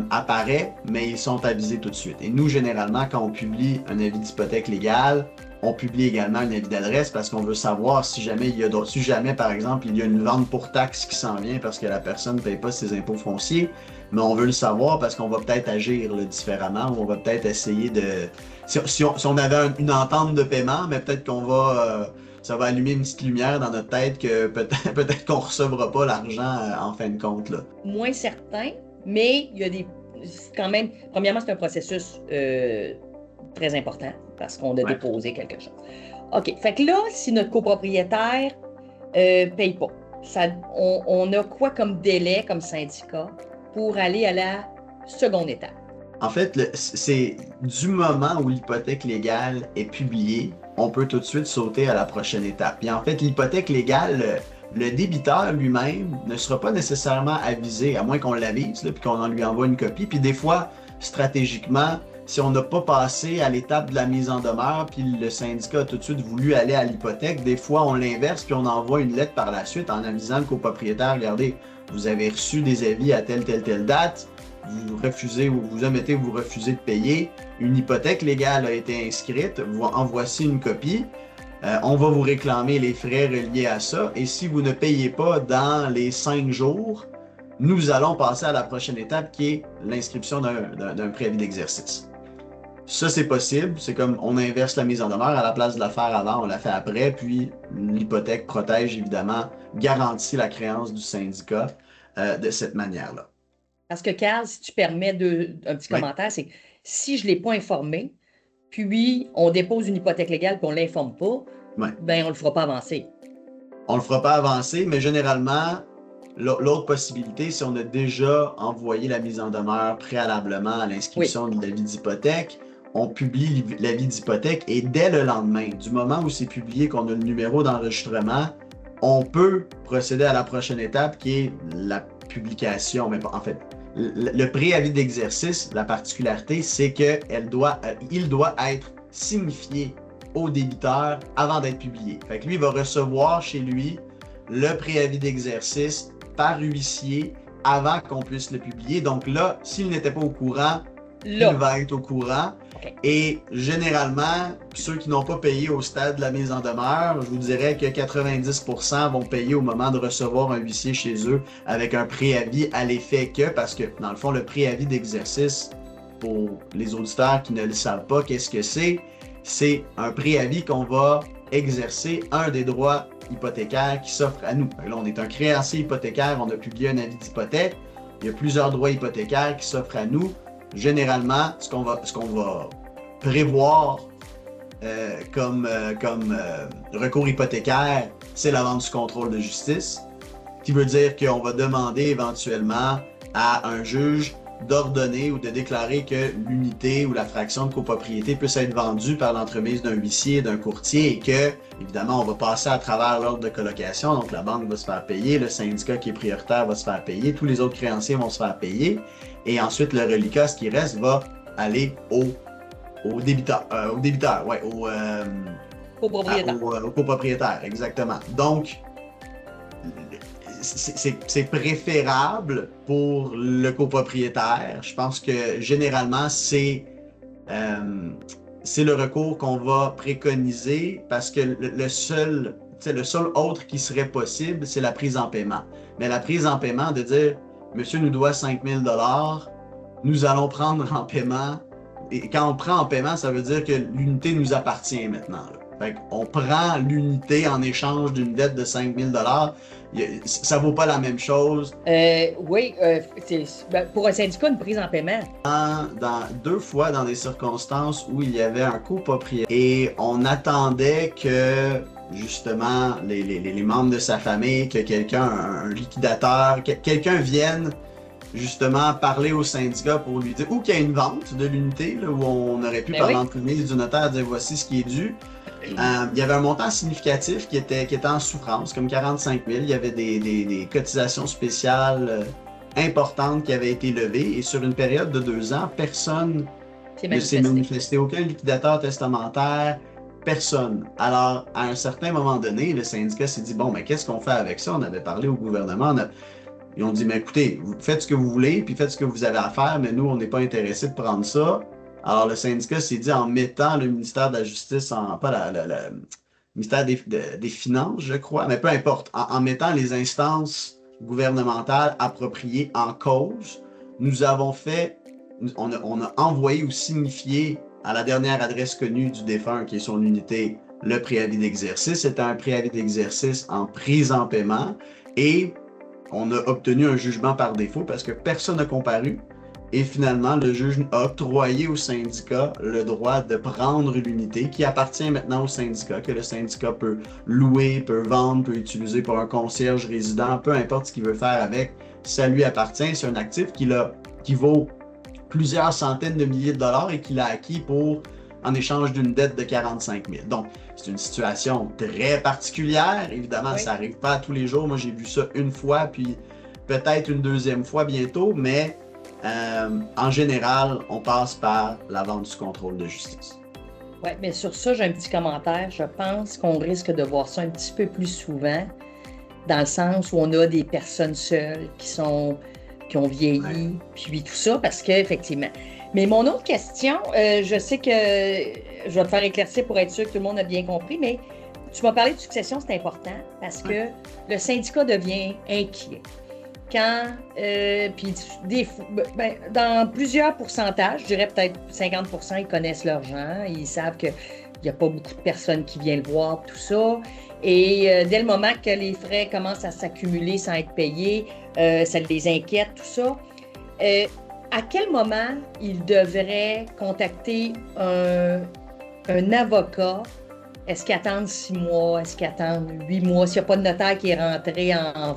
apparaît, mais ils sont avisés tout de suite. Et nous, généralement, quand on publie un avis d'hypothèque légale, on publie également un avis d'adresse parce qu'on veut savoir si jamais, par exemple, il y a une vente pour taxe qui s'en vient parce que la personne ne paye pas ses impôts fonciers, mais on veut le savoir parce qu'on va peut-être agir là, différemment ou on va peut-être essayer de... Si on avait une entente de paiement, mais peut-être qu'on va... ça va allumer une petite lumière dans notre tête que peut-être qu'on ne recevra pas l'argent en fin de compte. Là. Moins certain, mais il y a quand même, premièrement, c'est un processus très important parce qu'on a déposé quelque chose. OK. Fait que là, si notre copropriétaire paye pas, on a quoi comme délai, comme syndicat, pour aller à la seconde étape? En fait, c'est du moment où l'hypothèque légale est publiée, on peut tout de suite sauter à la prochaine étape. Puis en fait, l'hypothèque légale, le débiteur lui-même ne sera pas nécessairement avisé, à moins qu'on l'avise, puis qu'on lui envoie une copie. Puis des fois, stratégiquement, si on n'a pas passé à l'étape de la mise en demeure, puis le syndicat a tout de suite voulu aller à l'hypothèque, des fois, on l'inverse, puis on envoie une lettre par la suite en avisant le copropriétaire, regardez, vous avez reçu des avis à telle date, vous refusez ou vous omettez ou vous refusez de payer, une hypothèque légale a été inscrite, en voici une copie, on va vous réclamer les frais reliés à ça, et si vous ne payez pas dans les 5 jours, nous allons passer à la prochaine étape qui est l'inscription d'un préavis d'exercice. Ça, c'est possible, c'est comme on inverse la mise en demeure, à la place de la faire avant, on la fait après, puis l'hypothèque protège évidemment, garantit la créance du syndicat de cette manière-là. Parce que, Carl, si tu permets un petit commentaire, c'est si je ne l'ai pas informé, puis on dépose une hypothèque légale et on ne l'informe pas, ben on ne le fera pas avancer. On ne le fera pas avancer, mais généralement, l'autre possibilité, si on a déjà envoyé la mise en demeure préalablement à l'inscription de l'avis d'hypothèque, on publie l'avis d'hypothèque et dès le lendemain, du moment où c'est publié qu'on a le numéro d'enregistrement, on peut procéder à la prochaine étape qui est la publication. Mais en fait, le préavis d'exercice, la particularité, c'est qu'il doit être signifié au débiteur avant d'être publié. Fait que lui, il va recevoir chez lui le préavis d'exercice par huissier avant qu'on puisse le publier. Donc là, s'il n'était pas au courant, il va être au courant. Okay. Et généralement, ceux qui n'ont pas payé au stade de la mise en demeure, je vous dirais que 90% vont payer au moment de recevoir un huissier chez eux avec un préavis à l'effet que, parce que dans le fond, le préavis d'exercice, pour les auditeurs qui ne le savent pas, qu'est-ce que c'est? C'est un préavis qu'on va exercer un des droits hypothécaires qui s'offrent à nous. Là, on est un créancier hypothécaire, on a publié un avis d'hypothèque, il y a plusieurs droits hypothécaires qui s'offrent à nous. Généralement, ce qu'on va prévoir comme recours hypothécaire, c'est la vente sous contrôle de justice, qui veut dire qu'on va demander éventuellement à un juge d'ordonner ou de déclarer que l'unité ou la fraction de copropriété puisse être vendue par l'entremise d'un huissier et d'un courtier et que, évidemment, on va passer à travers l'ordre de colocation, donc la banque va se faire payer, le syndicat qui est prioritaire va se faire payer, tous les autres créanciers vont se faire payer et ensuite le reliquat, ce qui reste, va aller au copropriétaire, exactement. Donc, c'est préférable pour le copropriétaire. Je pense que généralement, c'est le recours qu'on va préconiser parce que le seul autre qui serait possible, c'est la prise en paiement. Mais la prise en paiement, de dire, monsieur nous doit 5 000 $, nous allons prendre en paiement. Et quand on prend en paiement, ça veut dire que l'unité nous appartient maintenant. Là. Fait qu'on prend l'unité en échange d'une dette de 5 000 $. Ça vaut pas la même chose. Oui, pour un syndicat, une prise en paiement. Deux fois dans des circonstances où il y avait un copropriétaire et on attendait que justement les membres de sa famille, que quelqu'un, un liquidateur, quelqu'un vienne justement parler au syndicat pour lui dire ou qu'il y a une vente de l'unité là, où on aurait pu par l'entremise du notaire dire voici ce qui est dû. Il y avait un montant significatif qui était en souffrance, comme 45 000. Il y avait des cotisations spéciales importantes qui avaient été levées et sur une période de 2 ans, personne ne s'est manifesté. Aucun liquidateur testamentaire, personne. Alors, à un certain moment donné, le syndicat s'est dit, bon, mais qu'est-ce qu'on fait avec ça? On avait parlé au gouvernement, ils ont dit, mais écoutez, vous faites ce que vous voulez, puis faites ce que vous avez à faire, mais nous, on n'est pas intéressés de prendre ça. Alors, le syndicat s'est dit, en mettant le ministère de la Justice, pas le ministère des Finances, je crois, mais peu importe, en mettant les instances gouvernementales appropriées en cause, on a envoyé ou signifié à la dernière adresse connue du défunt, qui est son unité, le préavis d'exercice. C'était un préavis d'exercice en prise en paiement et on a obtenu un jugement par défaut parce que personne n'a comparu. Et finalement, le juge a octroyé au syndicat le droit de prendre l'unité qui appartient maintenant au syndicat, que le syndicat peut louer, peut vendre, peut utiliser pour un concierge résident, peu importe ce qu'il veut faire avec, ça lui appartient. C'est un actif qui vaut plusieurs centaines de milliers de dollars et qu'il a acquis en échange d'une dette de 45 000. Donc, c'est une situation très particulière. Évidemment, ça n'arrive pas tous les jours. Moi, j'ai vu ça une fois, puis peut-être une deuxième fois bientôt, mais en général, on passe par la vente du contrôle de justice. Oui, mais sur ça, j'ai un petit commentaire. Je pense qu'on risque de voir ça un petit peu plus souvent, dans le sens où on a des personnes seules qui ont vieilli, puis tout ça, parce qu'effectivement. Mais mon autre question, je sais que je vais te faire éclaircir pour être sûr que tout le monde a bien compris, mais tu m'as parlé de succession, c'est important, parce que le syndicat devient inquiet. Puis dans plusieurs pourcentages, je dirais peut-être 50%, ils connaissent leurs gens, ils savent qu'il n'y a pas beaucoup de personnes qui viennent le voir, tout ça. Et dès le moment que les frais commencent à s'accumuler sans être payés, ça les inquiète, tout ça. À quel moment ils devraient contacter un avocat? Est-ce qu'ils attendent 6 mois? Est-ce qu'ils attendent 8 mois? S'il n'y a pas de notaire qui est rentré en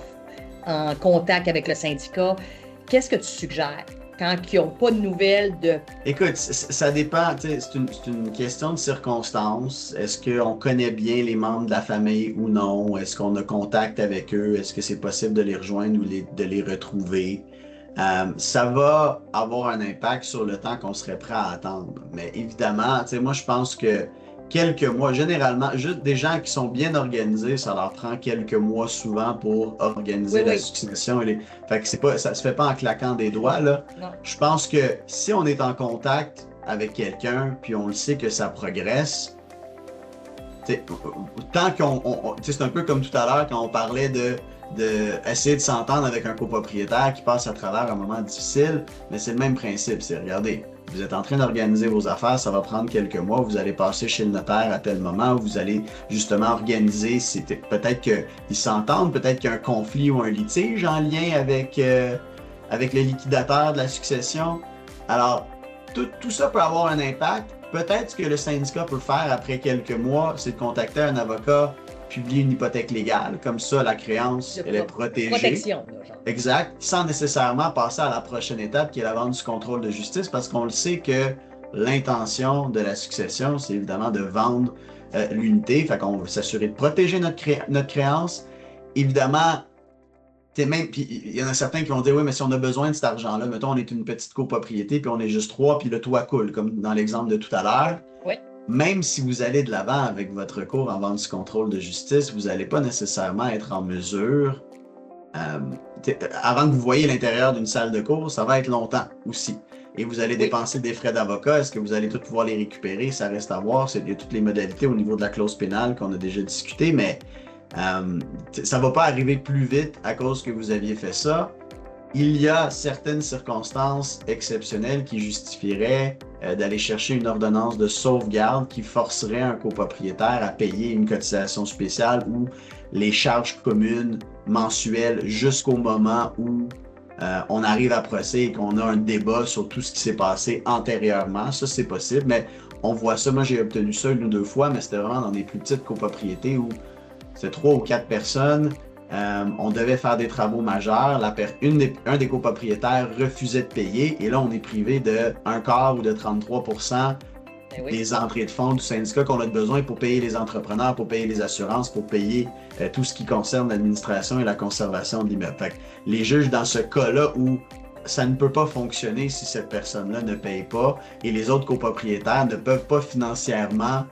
contact avec le syndicat, qu'est-ce que tu suggères quand ils n'ont pas de nouvelles de... Écoute, ça dépend, c'est une question de circonstance. Est-ce qu'on connaît bien les membres de la famille ou non? Est-ce qu'on a contact avec eux? Est-ce que c'est possible de les rejoindre ou de les retrouver? Ça va avoir un impact sur le temps qu'on serait prêt à attendre. Mais évidemment, moi je pense que quelques mois, généralement, juste des gens qui sont bien organisés, ça leur prend quelques mois souvent pour organiser la succession. Fait que ça se fait pas en claquant des doigts, là. Non. Je pense que si on est en contact avec quelqu'un, puis on le sait que ça progresse, tant c'est un peu comme tout à l'heure quand on parlait de essayer de s'entendre avec un copropriétaire qui passe à travers un moment difficile, mais c'est le même principe, c'est regardez, vous êtes en train d'organiser vos affaires, ça va prendre quelques mois, vous allez passer chez le notaire à tel moment, vous allez justement organiser, peut-être qu'ils s'entendent, peut-être qu'il y a un conflit ou un litige en lien avec le liquidateur de la succession. Alors, tout ça peut avoir un impact. Peut-être ce que le syndicat peut faire après quelques mois, c'est de contacter un avocat, publier une hypothèque légale, comme ça la créance elle est protégée. Protection, là, genre. Exact, sans nécessairement passer à la prochaine étape qui est la vente du contrôle de justice, parce qu'on le sait que l'intention de la succession, c'est évidemment de vendre l'unité, fait qu'on veut s'assurer de protéger notre créance. Évidemment, puis il y en a certains qui vont dire oui, mais si on a besoin de cet argent-là, mettons on est une petite copropriété, puis on est juste 3, puis le toit coule, comme dans l'exemple de tout à l'heure. Oui. Même si vous allez de l'avant avec votre recours en vente du contrôle de justice, vous n'allez pas nécessairement être en mesure, avant que vous voyez l'intérieur d'une salle de cours, ça va être longtemps aussi. Et vous allez dépenser des frais d'avocat. Est-ce que vous allez tous pouvoir les récupérer? Ça reste à voir. Il y a toutes les modalités au niveau de la clause pénale qu'on a déjà discuté, mais ça ne va pas arriver plus vite à cause que vous aviez fait ça. Il y a certaines circonstances exceptionnelles qui justifieraient d'aller chercher une ordonnance de sauvegarde qui forcerait un copropriétaire à payer une cotisation spéciale ou les charges communes mensuelles jusqu'au moment où on arrive à procès et qu'on a un débat sur tout ce qui s'est passé antérieurement. Ça, c'est possible, mais on voit ça. Moi, j'ai obtenu ça 1 ou 2 fois, mais c'était vraiment dans des plus petites copropriétés où c'était 3 ou 4 personnes. On devait faire des travaux majeurs. Un des copropriétaires refusait de payer et là, on est privé de 1/4 ou de 33% des entrées de fonds du syndicat qu'on a besoin pour payer les entrepreneurs, pour payer les assurances, pour payer tout ce qui concerne l'administration et la conservation de l'immeuble. Fait que les juges, dans ce cas-là où ça ne peut pas fonctionner si cette personne-là ne paye pas et les autres copropriétaires ne peuvent pas financièrement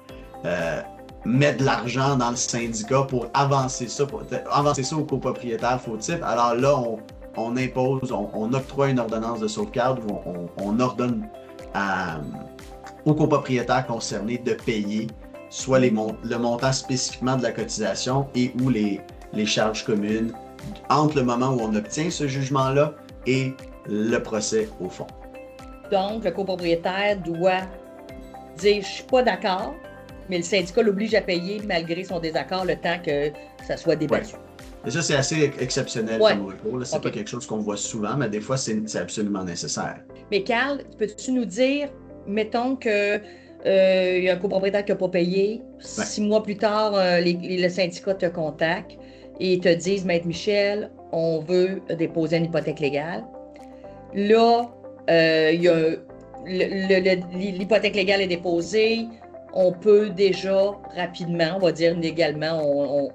mettre de l'argent dans le syndicat pour avancer ça aux copropriétaires fautifs. Alors là, on impose, on octroie une ordonnance de sauvegarde où on ordonne aux copropriétaires concernés de payer soit le montant spécifiquement de la cotisation et ou les charges communes entre le moment où on obtient ce jugement-là et le procès au fond. Donc, le copropriétaire doit dire « je suis pas d'accord », mais le syndicat l'oblige à payer malgré son désaccord le temps que ça soit débattu. Ouais. Et ça, c'est assez exceptionnel comme recours. C'est pas quelque chose qu'on voit souvent, mais des fois, c'est absolument nécessaire. Mais Carl, peux-tu nous dire, mettons que y a un copropriétaire qui n'a pas payé, 6 mois plus tard, le syndicat te contacte et te disent « Maître Michel, on veut déposer une hypothèque légale ». Là, l'hypothèque légale est déposée. On peut déjà rapidement, on va dire légalement,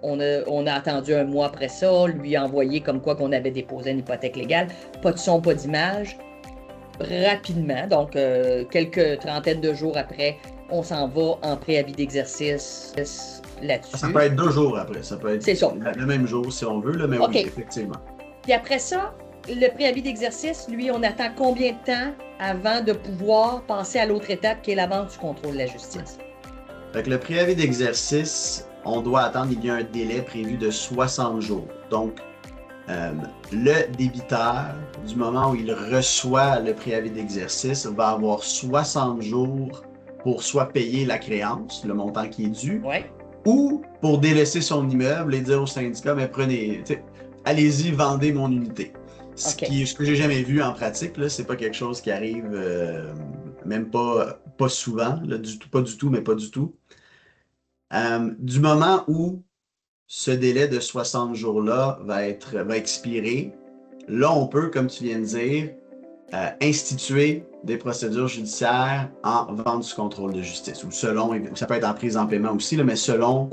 on a attendu 1 mois après ça, lui envoyer comme quoi qu'on avait déposé une hypothèque légale. Pas de son, pas d'image. Rapidement, donc quelques trentaines de jours après, on s'en va en préavis d'exercice là-dessus. Ça peut être 2 jours après, ça peut être le même jour si on veut, là, mais oui, effectivement. Puis après ça, le préavis d'exercice, lui, on attend combien de temps avant de pouvoir passer à l'autre étape qui est la vente du contrôle de la justice? Fait que le préavis d'exercice, on doit attendre, il y a un délai prévu de 60 jours. Donc, le débiteur, du moment où il reçoit le préavis d'exercice, va avoir 60 jours pour soit payer la créance, le montant qui est dû, ou pour délaisser son immeuble et dire au syndicat, mais allez-y, vendez mon unité. Ce que j'ai jamais vu en pratique, là, c'est pas quelque chose qui arrive même pas souvent, là, pas du tout, mais pas du tout. Du moment où ce délai de 60 jours-là va expirer, là, on peut, comme tu viens de dire, instituer des procédures judiciaires en vente sous contrôle de justice, ou selon, ça peut être en prise en paiement aussi, là, mais selon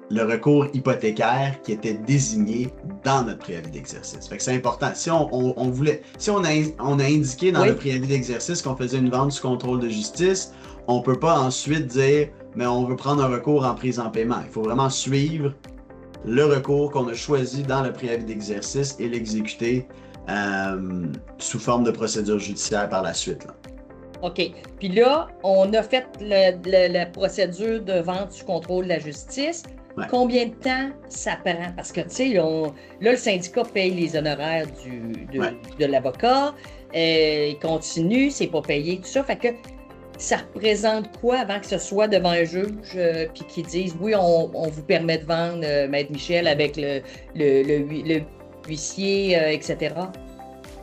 le recours hypothécaire qui était désigné dans notre préavis d'exercice. Fait que c'est important. Si on a indiqué dans le préavis d'exercice qu'on faisait une vente sous contrôle de justice, on ne peut pas ensuite dire mais on veut prendre un recours en prise en paiement. Il faut vraiment suivre le recours qu'on a choisi dans le préavis d'exercice et l'exécuter sous forme de procédure judiciaire par la suite, là. OK. Puis là, on a fait la procédure de vente sous contrôle de la justice. Combien de temps ça prend? Parce que, tu sais, là, le syndicat paye les honoraires de l'avocat. Il continue, c'est pas payé, tout ça. Fait que ça représente quoi avant que ce soit devant un juge puis qu'ils disent oui, on vous permet de vendre, Maître Michel, avec le huissier, etc.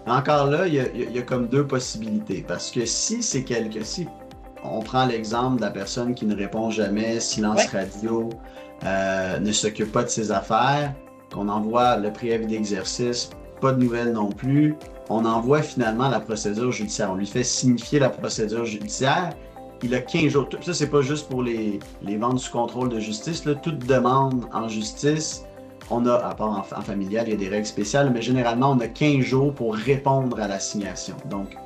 Encore là, il y a comme 2 possibilités. Parce que si on prend l'exemple de la personne qui ne répond jamais, silence radio, ne s'occupe pas de ses affaires, qu'on envoie le préavis d'exercice, pas de nouvelles non plus, on envoie finalement la procédure judiciaire. On lui fait signifier la procédure judiciaire. Il a 15 jours. Ça, c'est pas juste pour les ventes sous contrôle de justice, là. Toute demande en justice, on a, à part en familial, il y a des règles spéciales, mais généralement, on a 15 jours pour répondre à la signation. Donc,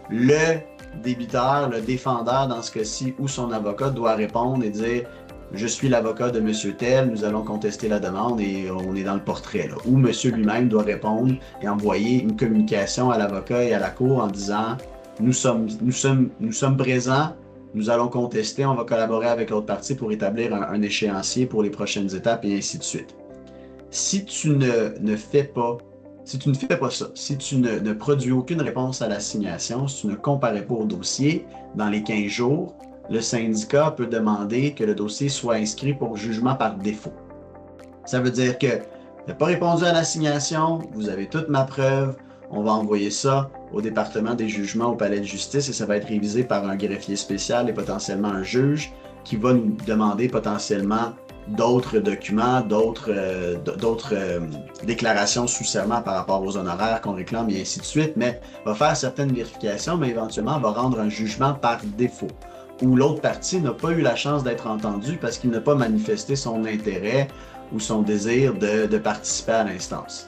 le débiteur, le défendeur dans ce cas-ci, ou son avocat doit répondre et dire « Je suis l'avocat de monsieur tel, nous allons contester la demande et on est dans le portrait. » là. Ou monsieur lui-même doit répondre et envoyer une communication à l'avocat et à la cour en disant « Nous sommes présents, nous allons contester, on va collaborer avec l'autre partie pour établir un échéancier pour les prochaines étapes et ainsi de suite. » Si tu ne fais pas Si tu ne fais pas ça, si tu ne produis aucune réponse à l'assignation, si tu ne comparais pas au dossier dans les 15 jours, le syndicat peut demander que le dossier soit inscrit pour jugement par défaut. Ça veut dire que vous n'avez pas répondu à l'assignation, vous avez toute ma preuve, on va envoyer ça au département des jugements au palais de justice et ça va être révisé par un greffier spécial et potentiellement un juge qui va nous demander potentiellement d'autres documents, d'autres déclarations sous serment par rapport aux honoraires qu'on réclame et ainsi de suite, mais va faire certaines vérifications, mais éventuellement va rendre un jugement par défaut, où l'autre partie n'a pas eu la chance d'être entendue parce qu'il n'a pas manifesté son intérêt ou son désir de participer à l'instance.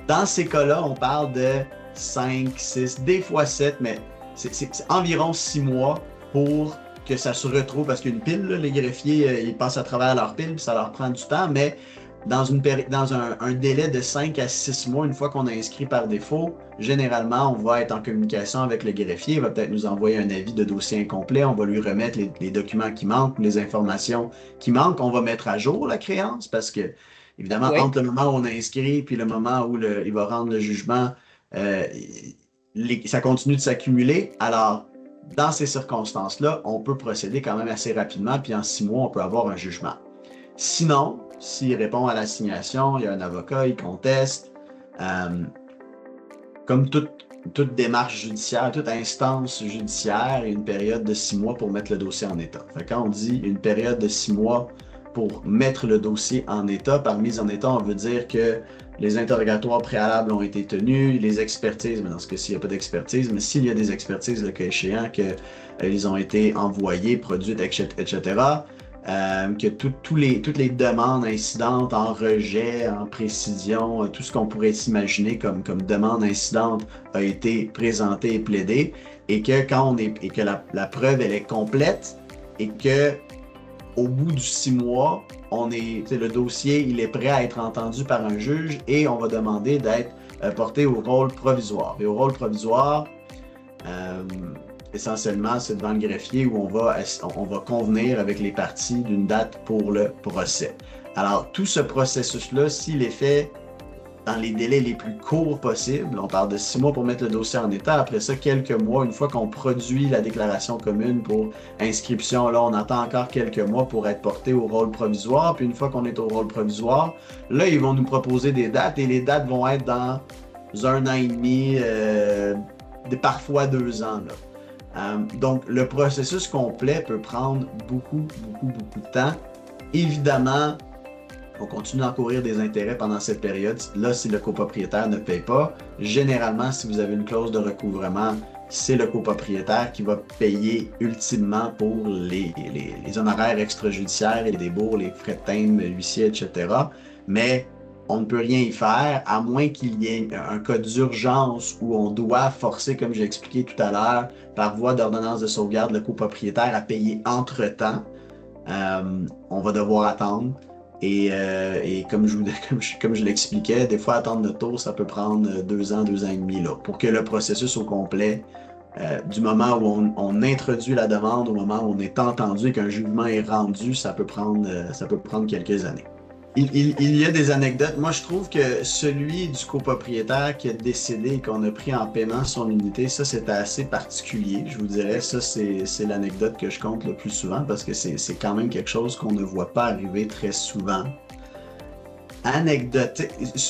Dans ces cas-là, on parle de 5, 6, des fois 7, mais c'est environ 6 mois pour que ça se retrouve, parce qu'une pile, là, les greffiers, ils passent à travers leur pile, puis ça leur prend du temps, mais dans un délai de 5 à 6 mois, une fois qu'on a inscrit par défaut, généralement, on va être en communication avec le greffier, il va peut-être nous envoyer un avis de dossier incomplet, on va lui remettre les documents qui manquent, les informations qui manquent, on va mettre à jour la créance, parce que, évidemment, Oui. entre le moment où on a inscrit puis le moment où il va rendre le jugement, ça continue de s'accumuler. Alors, dans ces circonstances-là, on peut procéder quand même assez rapidement, puis en 6 mois, on peut avoir un jugement. Sinon, s'il répond à l'assignation, il y a un avocat, il conteste. Comme toute démarche judiciaire, toute instance judiciaire, il y a une période de 6 mois pour mettre le dossier en état. Fait que quand on dit une période de 6 mois pour mettre le dossier en état, par mise en état, on veut dire que les interrogatoires préalables ont été tenus, les expertises, mais dans ce cas-ci, il n'y a pas d'expertise, mais s'il y a des expertises, le cas échéant, qu'ils ont été envoyées, produites, etc., que toutes les demandes incidentes en rejet, en précision, tout ce qu'on pourrait s'imaginer comme demande incidente a été présenté et plaidé, et que la preuve elle est complète, et que au bout du 6 mois, le dossier il est prêt à être entendu par un juge et on va demander d'être porté au rôle provisoire. Et au rôle provisoire, essentiellement, c'est devant le greffier où on va convenir avec les parties d'une date pour le procès. Alors, tout ce processus-là, s'il est fait dans les délais les plus courts possibles, on parle de 6 mois pour mettre le dossier en état, après ça, quelques mois, une fois qu'on produit la déclaration commune pour inscription, là, on attend encore quelques mois pour être porté au rôle provisoire, puis une fois qu'on est au rôle provisoire, là, ils vont nous proposer des dates, et les dates vont être dans 1 an et demi, parfois 2 ans, là. Donc, le processus complet peut prendre beaucoup de temps. Évidemment, on continue d'encourir des intérêts pendant cette période. Là, si le copropriétaire ne paye pas, généralement, si vous avez une clause de recouvrement, c'est le copropriétaire qui va payer ultimement pour les honoraires extrajudiciaires et les débours, les frais de timbre, huissier, etc. Mais on ne peut rien y faire, à moins qu'il y ait un cas d'urgence où on doit forcer, comme j'ai expliqué tout à l'heure, par voie d'ordonnance de sauvegarde, le copropriétaire à payer entre-temps. On va devoir attendre. Et comme je l'expliquais, des fois, attendre le tour, ça peut prendre 2 ans, 2 ans et demi, là, pour que le processus au complet, du moment où on introduit la demande, au moment où on est entendu et qu'un jugement est rendu, ça peut prendre quelques années. Il y a des anecdotes. Moi, je trouve que celui du copropriétaire qui a décédé et qu'on a pris en paiement son unité, ça, c'était assez particulier. Je vous dirais, ça, c'est l'anecdote que je compte le plus souvent parce que c'est quand même quelque chose qu'on ne voit pas arriver très souvent. Anecdote.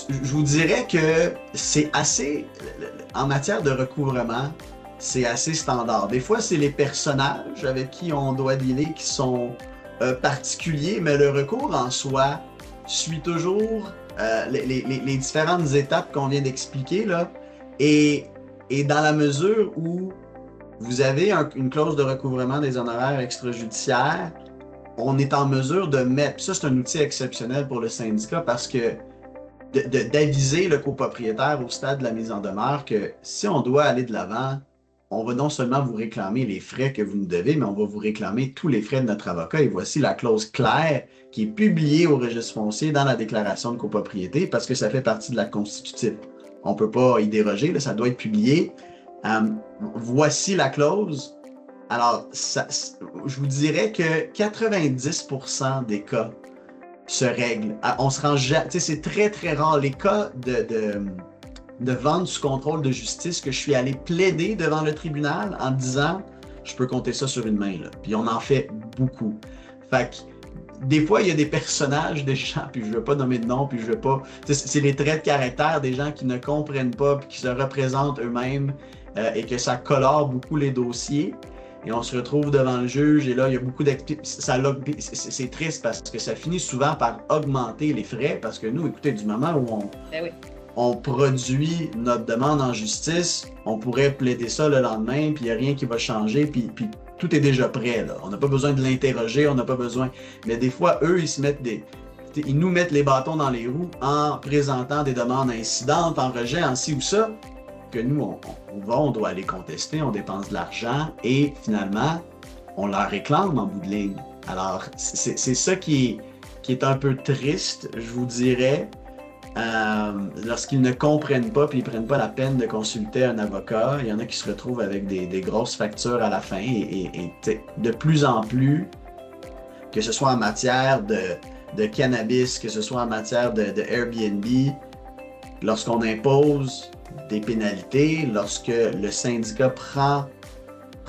Je vous dirais que c'est assez, en matière de recouvrement, c'est assez standard. Des fois, c'est les personnages avec qui on doit dealer qui sont particuliers, mais le recours en soi suit toujours les différentes étapes qu'on vient d'expliquer, là, et dans la mesure où vous avez une clause de recouvrement des honoraires extrajudiciaires, on est en mesure de mettre, ça c'est un outil exceptionnel pour le syndicat parce que d'aviser le copropriétaire au stade de la mise en demeure que si on doit aller de l'avant, on va non seulement vous réclamer les frais que vous nous devez, mais on va vous réclamer tous les frais de notre avocat. Et voici la clause claire qui est publiée au registre foncier dans la déclaration de copropriété parce que ça fait partie de la constitutive. On ne peut pas y déroger, là, ça doit être publié. Voici la clause. Alors, je vous dirais que 90% des cas, se règle. On se rend jamais, c'est très, très rare. Les cas de vente sous contrôle de justice que je suis allé plaider devant le tribunal en disant, je peux compter ça sur une main, là. Puis on en fait beaucoup. Fait que, des fois, il y a des personnages des gens, puis je ne veux pas nommer de nom, puis je veux pas... C'est les traits de caractère des gens qui ne comprennent pas, puis qui se représentent eux-mêmes, et que ça colore beaucoup les dossiers. Et on se retrouve devant le juge, et là, il y a beaucoup d'explications. C'est triste parce que ça finit souvent par augmenter les frais, parce que nous, écoutez, du moment où on produit notre demande en justice, on pourrait plaider ça le lendemain, puis il n'y a rien qui va changer, puis tout est déjà prêt, là. On n'a pas besoin de l'interroger, on n'a pas besoin... Mais des fois, eux, ils nous mettent les bâtons dans les roues en présentant des demandes incidentes, en rejet, en ci ou ça, que nous, on doit aller contester, on dépense de l'argent, et finalement, on leur réclame en bout de ligne. Alors, c'est ça qui est un peu triste, je vous dirais, lorsqu'ils ne comprennent pas puis ils ne prennent pas la peine de consulter un avocat. Il y en a qui se retrouvent avec des grosses factures à la fin et de plus en plus, que ce soit en matière de cannabis, que ce soit en matière de Airbnb, lorsqu'on impose des pénalités, lorsque le syndicat prend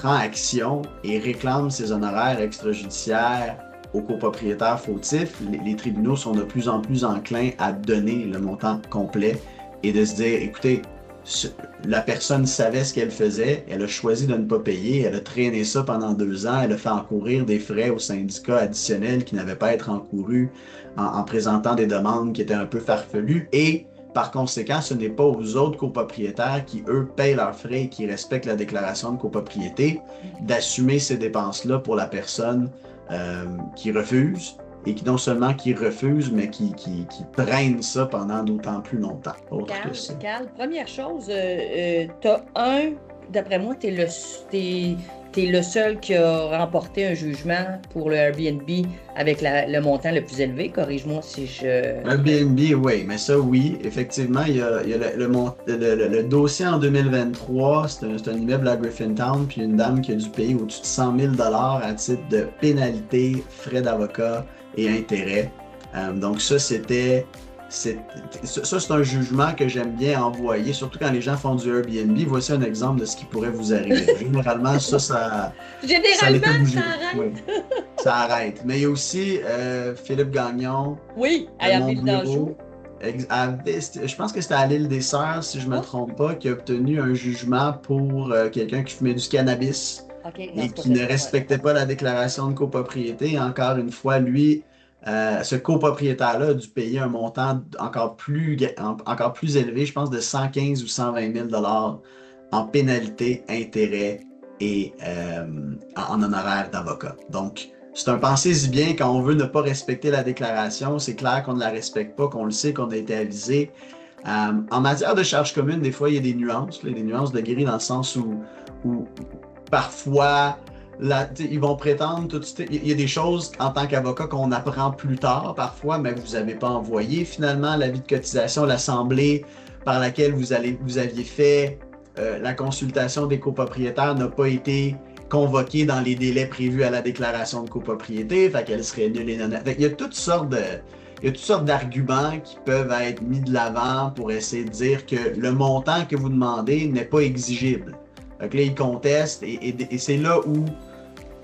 action et réclame ses honoraires extrajudiciaires aux copropriétaires fautifs, les tribunaux sont de plus en plus enclins à donner le montant complet et de se dire, écoutez, la personne savait ce qu'elle faisait, elle a choisi de ne pas payer, elle a traîné ça pendant 2 ans, elle a fait encourir des frais au syndicat additionnels qui n'avaient pas à être encourus en présentant des demandes qui étaient un peu farfelues et par conséquent, ce n'est pas aux autres copropriétaires qui, eux, payent leurs frais et qui respectent la déclaration de copropriété d'assumer ces dépenses-là pour la personne qui refuse et qui non seulement qui refuse, mais qui traîne ça pendant d'autant plus longtemps. Carl, première chose, d'après moi, t'es le seul qui a remporté un jugement pour le Airbnb avec le montant le plus élevé. Corrige-moi si je... Airbnb, oui, mais ça, oui. Effectivement, il y a le dossier en 2023, c'est un immeuble à Griffintown, puis une dame qui a dû payer au-dessus de 100 000 $ à titre de pénalité, frais d'avocat et intérêts. Donc ça, c'est un jugement que j'aime bien envoyer, surtout quand les gens font du Airbnb. Voici un exemple de ce qui pourrait vous arriver. Généralement, Généralement, ça arrête. Oui, ça arrête. Mais il y a aussi Philippe Gagnon. Oui, à l'île d'Anjou. Je pense que c'était à l'île des Sœurs, si je ne me trompe pas, qui a obtenu un jugement pour quelqu'un qui fumait du cannabis et qui ne respectait pas la déclaration de copropriété. Encore une fois, lui... ce copropriétaire-là a dû payer un montant encore plus élevé, je pense de 115 ou 120 000 $ en pénalité, intérêts et en honoraires d'avocat. Donc, c'est un pensez-y bien, quand on veut ne pas respecter la déclaration, c'est clair qu'on ne la respecte pas, qu'on le sait, qu'on a été avisé. En matière de charges communes, des fois, il y a des nuances de gris dans le sens où parfois... ils vont prétendre tout de suite. Il y a des choses en tant qu'avocat qu'on apprend plus tard parfois, mais vous n'avez pas envoyé finalement l'avis de cotisation, l'assemblée par laquelle vous aviez fait la consultation des copropriétaires n'a pas été convoquée dans les délais prévus à la déclaration de copropriété, fait qu'elle serait nulle et non. Il y a toutes sortes d'arguments qui peuvent être mis de l'avant pour essayer de dire que le montant que vous demandez n'est pas exigible. Donc là, ils contestent et c'est là où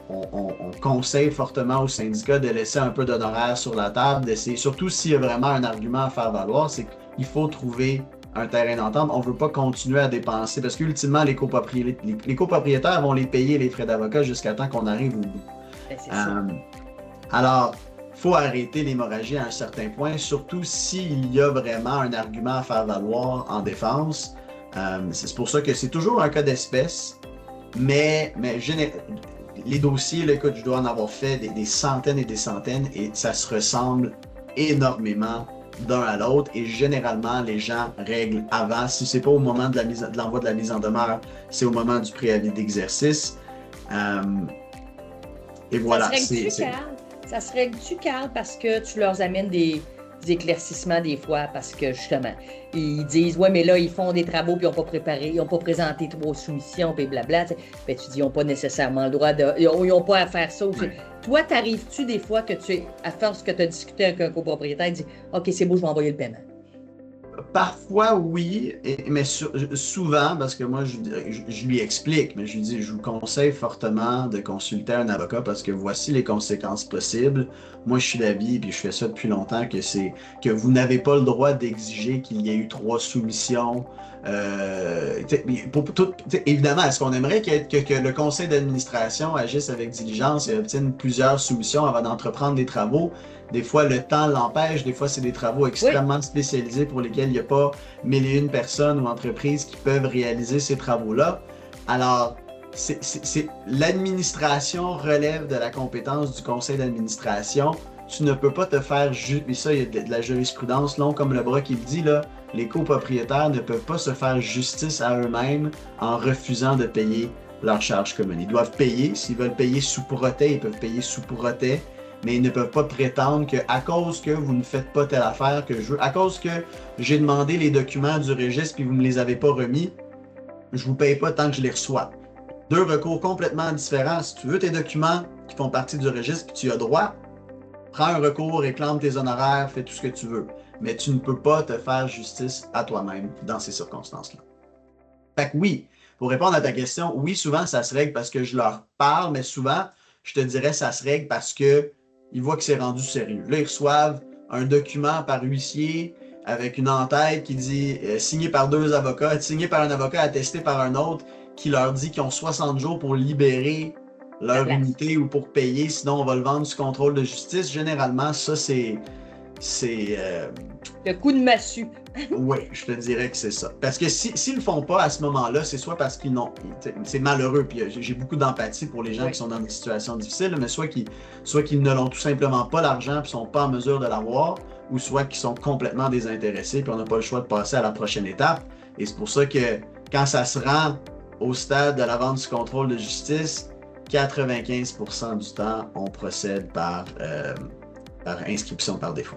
on conseille fortement au syndicat de laisser un peu d'honoraires sur la table, d'essayer, surtout s'il y a vraiment un argument à faire valoir, c'est qu'il faut trouver un terrain d'entente. On ne veut pas continuer à dépenser parce qu'ultimement, les copropriétaires vont les payer les frais d'avocat jusqu'à temps qu'on arrive au bout. Alors, il faut arrêter l'hémorragie à un certain point, surtout s'il y a vraiment un argument à faire valoir en défense. C'est pour ça que c'est toujours un cas d'espèce, mais les dossiers, là, écoute, je dois en avoir fait des centaines et des centaines et ça se ressemble énormément d'un à l'autre et généralement, les gens règlent avant. Si c'est pas au moment de l'envoi de la mise en demeure, c'est au moment du préavis d'exercice. Et voilà. Ça se règle-tu, Carl, parce que tu leur amènes des éclaircissements des fois, parce que justement, ils disent, ouais, mais là, ils font des travaux, puis ils n'ont pas présenté 3 soumissions, puis blabla. Ben, tu dis, ils n'ont pas nécessairement le droit ils n'ont pas à faire ça. Ouais. Toi, t'arrives-tu des fois que à force que tu as discuté avec un copropriétaire, tu dis OK, c'est beau, je vais envoyer le paiement. Parfois, oui, mais souvent, parce que moi, je lui explique, mais je lui dis, je vous conseille fortement de consulter un avocat parce que voici les conséquences possibles. Moi, je suis d'avis, puis je fais ça depuis longtemps, que vous n'avez pas le droit d'exiger qu'il y ait eu 3 soumissions. Évidemment, est-ce qu'on aimerait que le conseil d'administration agisse avec diligence et obtienne plusieurs soumissions avant d'entreprendre des travaux? Des fois, le temps l'empêche. Des fois, c'est des travaux extrêmement spécialisés pour lesquels il n'y a pas 1001 personnes ou entreprises qui peuvent réaliser ces travaux-là. Alors, l'administration relève de la compétence du conseil d'administration. Tu ne peux pas te faire et ça, il y a de la jurisprudence long comme le bras qui le dit, là. Les copropriétaires ne peuvent pas se faire justice à eux-mêmes en refusant de payer leurs charges communes. Ils doivent payer. S'ils veulent payer sous protêt, ils peuvent payer sous protêt. Mais ils ne peuvent pas prétendre qu'à cause que vous ne faites pas telle affaire que je veux, à cause que j'ai demandé les documents du registre et vous ne me les avez pas remis, je ne vous paye pas tant que je les reçois. Deux recours complètement différents. Si tu veux tes documents qui font partie du registre et tu y as droit, prends un recours, réclame tes honoraires, fais tout ce que tu veux. Mais tu ne peux pas te faire justice à toi-même dans ces circonstances-là. Fait que oui, pour répondre à ta question, oui, souvent ça se règle parce que je leur parle, mais souvent, je te dirais ça se règle parce que ils voient que c'est rendu sérieux. Là, ils reçoivent un document par huissier avec une en-tête qui dit signé par 2 avocats, signé par un avocat, attesté par un autre, qui leur dit qu'ils ont 60 jours pour libérer leur unité ou pour payer, sinon on va le vendre sous contrôle de justice. Généralement, ça, c'est le coup de massue. Oui, je te dirais que c'est ça. Parce que s'ils ne le font pas à ce moment-là, c'est soit parce qu'ils n'ont. C'est malheureux, puis j'ai beaucoup d'empathie pour les gens qui sont dans des situations difficiles, mais soit qu'ils ne l'ont tout simplement pas l'argent et ne sont pas en mesure de l'avoir, ou soit qu'ils sont complètement désintéressés puis on n'a pas le choix de passer à la prochaine étape. Et c'est pour ça que quand ça se rend au stade de la vente du contrôle de justice, 95% du temps, on procède par inscription par défaut.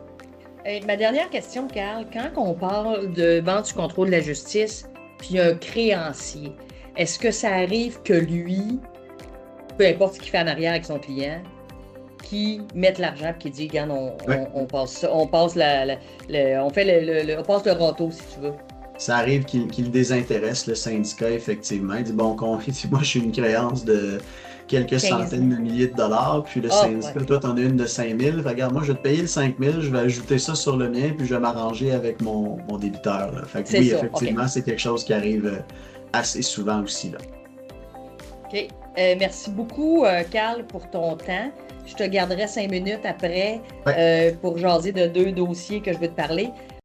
Ma dernière question, Carl, quand on parle de vente du contrôle de la justice, puis un créancier, est-ce que ça arrive que lui, peu importe ce qu'il fait en arrière avec son client, qui mette l'argent et qui dit, regarde, on passe ça, on passe on passe le râteau, si tu veux. Ça arrive qu'il désintéresse le syndicat, effectivement. Il dit, bon, moi, je suis une créance de quelques centaines de milliers de dollars, puis le syndicat, toi, t'en as une de 5 000. Regarde, moi, je vais te payer le 5 000, je vais ajouter ça sur le mien, puis je vais m'arranger avec mon débiteur. Là. Fait que oui, effectivement, c'est quelque chose qui arrive assez souvent aussi. Là. OK. Merci beaucoup, Carl, pour ton temps. Je te garderai 5 minutes après pour jaser de 2 dossiers que je veux te parler.